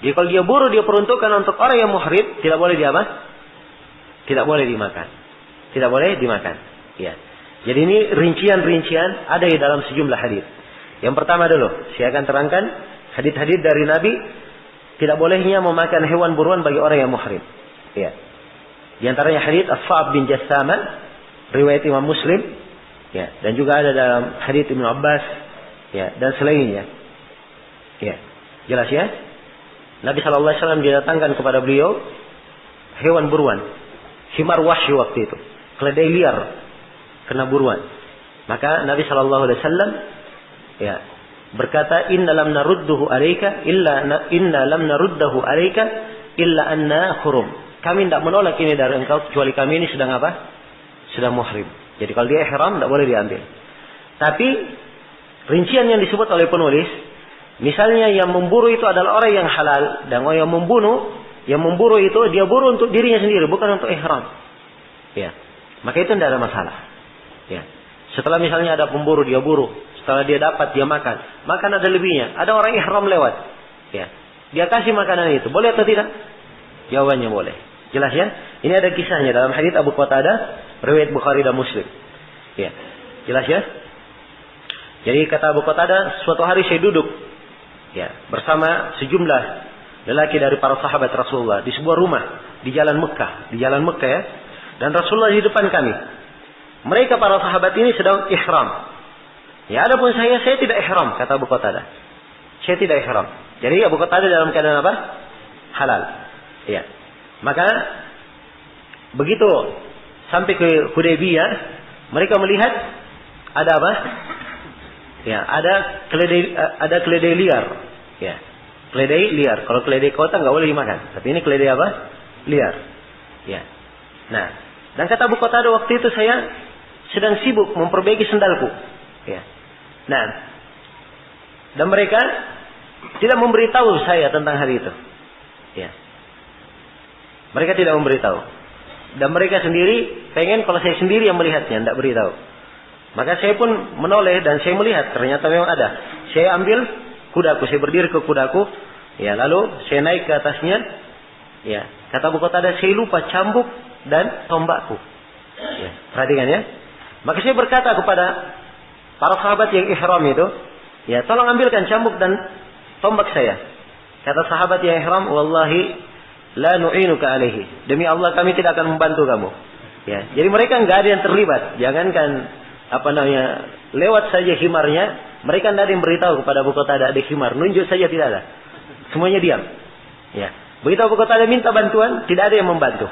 Jadi kalau dia buru, dia peruntukkan untuk orang yang muhrim, tidak boleh dia apa? Tidak boleh dimakan. Tidak boleh dimakan. Ya. Jadi ini rincian-rincian ada di dalam sejumlah hadis. Yang pertama dulu, saya akan terangkan hadis-hadis dari Nabi tidak bolehnya memakan hewan buruan bagi orang yang muhrim. Ya. Di antaranya hadis As-Sa'ab bin Jassama, riwayat Imam Muslim. Ya, dan juga ada dalam hadits Ibnu Abbas, ya, dan selainnya. Ya, jelas ya? Nabi sallallahu alaihi wasallam didatangkan kepada beliau hewan buruan, himar wahsy waktu itu, keledai liar kena buruan. Maka Nabi sallallahu alaihi wasallam ya berkata, "Inna lam narudduhu alayka illa anna hurum." Kami tidak menolak ini dari engkau kecuali kami ini sedang apa? Sedang muhrim. Jadi kalau dia ihram tidak boleh diambil. Tapi rincian yang disebut oleh penulis, misalnya yang memburu itu adalah orang yang halal, dan orang yang memburu itu dia buru untuk dirinya sendiri, bukan untuk ihram. Ya. Maka itu tidak ada masalah. Ya. Setelah misalnya ada pemburu, dia buru, setelah dia dapat dia makan ada lebihnya. Ada orang ihram lewat. Ya. Dia kasih makanan itu, boleh atau tidak? Jawabannya boleh. Jelas ya? Ini ada kisahnya dalam hadits Abu Qatadah, riwayat Bukhari dan Muslim. Ya. Jelas ya? Jadi kata Abu Qatadah, suatu hari saya duduk ya bersama sejumlah lelaki dari para sahabat Rasulullah di sebuah rumah di jalan Mekah ya. Dan Rasulullah di depan kami. Mereka para sahabat ini sedang ihram. Ya, adapun saya tidak ihram, kata Abu Qatadah. Saya tidak ihram. Jadi Abu Qatadah dalam keadaan apa? Halal. Ya. Maka begitu sampai ke Hudaybiyah, mereka melihat ada apa? Ya, ada keledai liar. Ya, keledai liar. Kalau keledai kota nggak boleh dimakan. Tapi ini keledai apa? Liar. Ya. Nah, dan kata Abu Qatadah, waktu itu saya sedang sibuk memperbaiki sendalku. Ya. Nah, dan mereka tidak memberitahu saya tentang hal itu. Ya. Mereka tidak memberitahu. Dan mereka sendiri pengen kalau saya sendiri yang melihatnya, tidak beritahu. Maka saya pun menoleh dan saya melihat ternyata memang ada. Saya ambil kudaku, saya berdiri ke kudaku, ya, lalu saya naik ke atasnya. Ya, kata Abu Qatadah, saya lupa cambuk dan tombakku. Ya, perhatikan ya. Maka saya berkata kepada para sahabat yang ihram itu, ya, tolong ambilkan cambuk dan tombak saya. Kata sahabat yang ihram, wallahi la nu'inuka alaihi. Demi Allah kami tidak akan membantu kamu. Ya, jadi mereka nggak ada yang terlibat. Jangankan lewat saja himarnya, mereka tidak ada yang beritahu kepada Abu Qatadah ada himar, nunjuk saja tidak ada. Semuanya diam. Ya. Begitu Abu Qatadah minta bantuan, tidak ada yang membantu.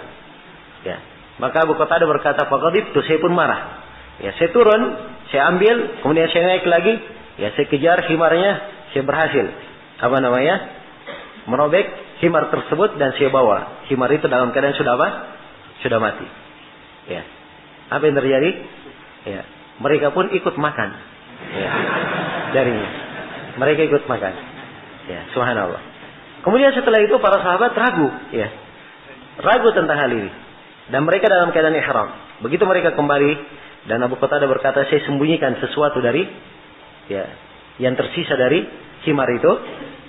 Ya. Maka Abu Qatadah berkata, faqadibtu, saya pun marah. Ya, saya turun, saya ambil, kemudian saya naik lagi, ya, saya kejar himarnya, saya berhasil merobek himar tersebut dan saya bawa. Himar itu dalam keadaan sudah apa? Sudah mati. Ya. Apa yang terjadi? Ya. Mereka pun ikut makan. Ya. Darinya. Mereka ikut makan. Ya, subhanallah. Kemudian setelah itu para sahabat ragu, ya. Ragu tentang hal ini. Dan mereka dalam keadaan ihram. Begitu mereka kembali dan Abu Qatadah berkata, saya sembunyikan sesuatu dari, ya, yang tersisa dari himar itu.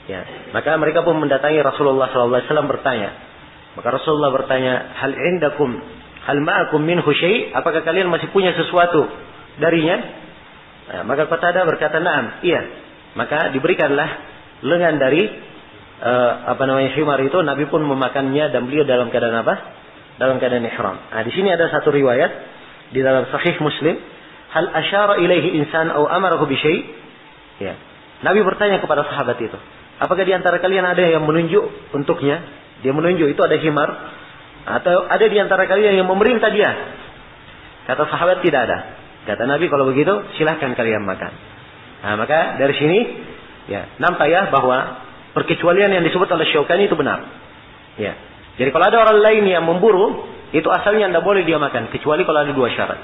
Ya. Maka mereka pun mendatangi Rasulullah SAW bertanya. Maka Rasulullah bertanya, hal ma'akum minhu syai'? Apakah kalian masih punya sesuatu darinya? Nah, maka Qatadah berkata, na'am, iya. Maka diberikanlah lengan dari himar itu. Nabi pun memakannya dan beliau dalam keadaan apa? Dalam keadaan ihram. Nah, di sini ada satu riwayat di dalam Sahih Muslim, hal asyara ilaihi insan au amarahu bi syai'? Ya. Nabi bertanya kepada sahabat itu, apakah di antara kalian ada yang menunjuk untuknya? Dia menunjuk itu ada himar, atau ada di antara kalian yang memerintah dia? Kata sahabat, tidak ada. Kata Nabi, kalau begitu silahkan kalian makan. Nah, maka dari sini, ya, nampak ya bahwa perkecualian yang disebut oleh Syaukani itu benar. Ya. Jadi kalau ada orang lain yang memburu, itu asalnya tidak boleh dia makan, kecuali kalau ada dua syarat.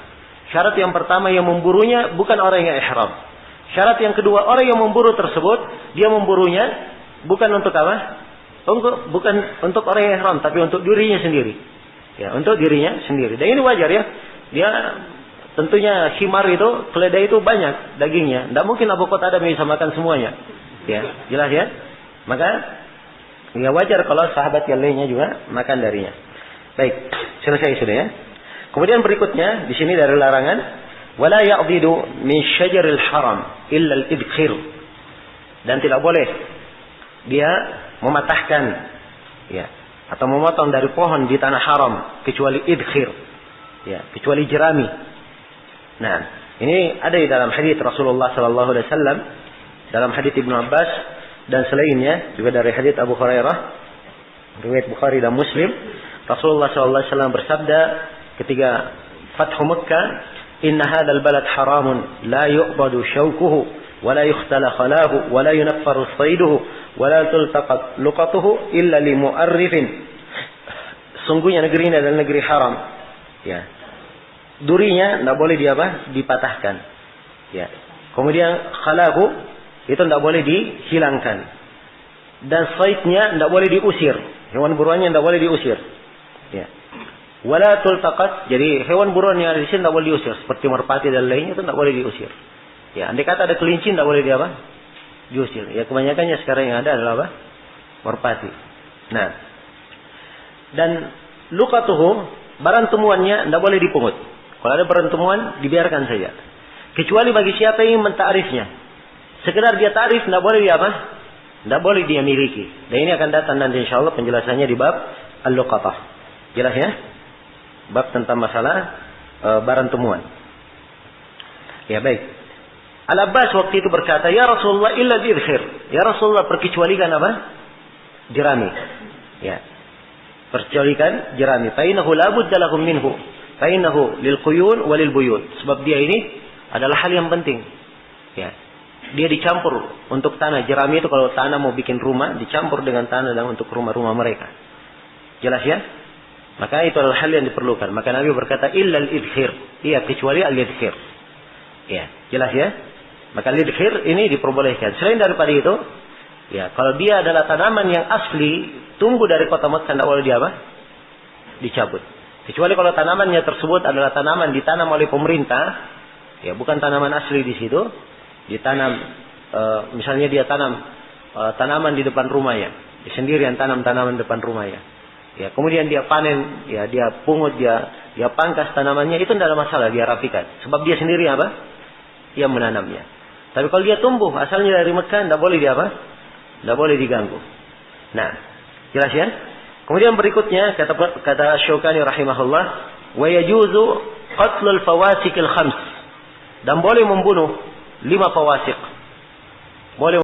Syarat yang pertama, yang memburunya bukan orang yang ihram. Syarat yang kedua, orang yang memburu tersebut, dia memburunya bukan untuk apa? Bukan untuk orang yang ihram, tapi untuk dirinya sendiri. Ya, untuk dirinya sendiri. Dan ini wajar ya. Dia tentunya himar itu, keledai itu banyak dagingnya. Tidak mungkin Abu Qatadah bisa makan semuanya. Ya, jelas ya. Maka ya wajar kalau sahabat yang lainnya juga makan darinya. Baik, selesai sudah ya. Kemudian berikutnya di sini dari larangan, wala ya'didu min syajaril haram illa al-idkhir. Dan tidak boleh dia mematahkan, ya, atau memotong dari pohon di tanah haram kecuali idkhir, ya, kecuali jerami. Nah, ini ada di dalam hadis Rasulullah sallallahu alaihi wasallam, dalam hadis Ibnu Abbas dan selainnya, juga dari hadis Abu Hurairah, riwayat Bukhari dan Muslim. Rasulullah sallallahu alaihi wasallam bersabda ketika Fathu Makkah, "Inna hadzal balad haramun la yu'badu syaukuhu wa la yukhtala khalahu wa la yunaffaru sayduhu wa la tultaqat luqatuhu illa li mu'arrifin." Sungguhnya negeri ini adalah negeri haram. Ya. Durinya tidak boleh dipatahkan. Ya. Kemudian khalahu itu tidak boleh dihilangkan. Dan saidnya tidak boleh diusir. Hewan buruannya tidak boleh diusir. Ya. Wala tultaqat, jadi hewan buruan yang ada di sini tidak boleh diusir, seperti merpati dan lainnya itu tidak boleh diusir. Ya, andai kata ada kelinci tidak boleh diusir. Ya, kebanyakannya sekarang yang ada adalah apa? Merpati. Nah, dan luqatuhu, barang temuannya tidak boleh dipungut. Kalau ada barang temuan dibiarkan saja. Kecuali bagi siapa yang mentakrifnya. Sekedar dia takrif tidak boleh tidak boleh dia miliki. Dan ini akan datang nanti insyaallah penjelasannya di bab al-luqatah. Jelas ya? Bab tentang masalah barang temuan. Ya, baik. Al-Abbas waktu itu berkata, "Ya Rasulullah illa dzikr." Ya Rasulullah, perkecualikan apa? Jerami. Ya. Perkecualikan jerami. Fa innahu la budda lahum minhu. Fa innahu lil quyun wa lil buyut. Sebab dia ini adalah hal yang penting. Ya. Dia dicampur untuk tanah. Jerami itu kalau tanah mau bikin rumah, dicampur dengan tanah dan untuk rumah-rumah mereka. Jelas ya? Maka itu adalah hal yang diperlukan. Maka Nabi berkata, illal idkhir. Iya, kecuali al-idkhir. Ya, jelas ya? Maka al-idkhir ini diperbolehkan. Selain daripada itu, ya, kalau dia adalah tanaman yang asli, tumbuh dari kota Mekah, tidak boleh dia apa? Dicabut. Kecuali kalau tanamannya tersebut adalah tanaman ditanam oleh pemerintah, ya, bukan tanaman asli di situ, ditanam, misalnya dia tanam tanaman di depan rumahnya, dia sendirian tanam tanaman di depan rumahnya, ya, kemudian dia panen, ya, dia pungut, dia pangkas tanamannya, itu tidak ada masalah, dia rapikan, sebab dia sendiri apa? Dia menanamnya. Tapi kalau dia tumbuh asalnya dari Mekah, tidak boleh dia apa? Tidak boleh diganggu. Nah, jelas ya? Kemudian berikutnya kata Syaukani rahimahullah, wa yajuzu qatlul fawasikil khams, dan boleh membunuh 5 fawasik. Boleh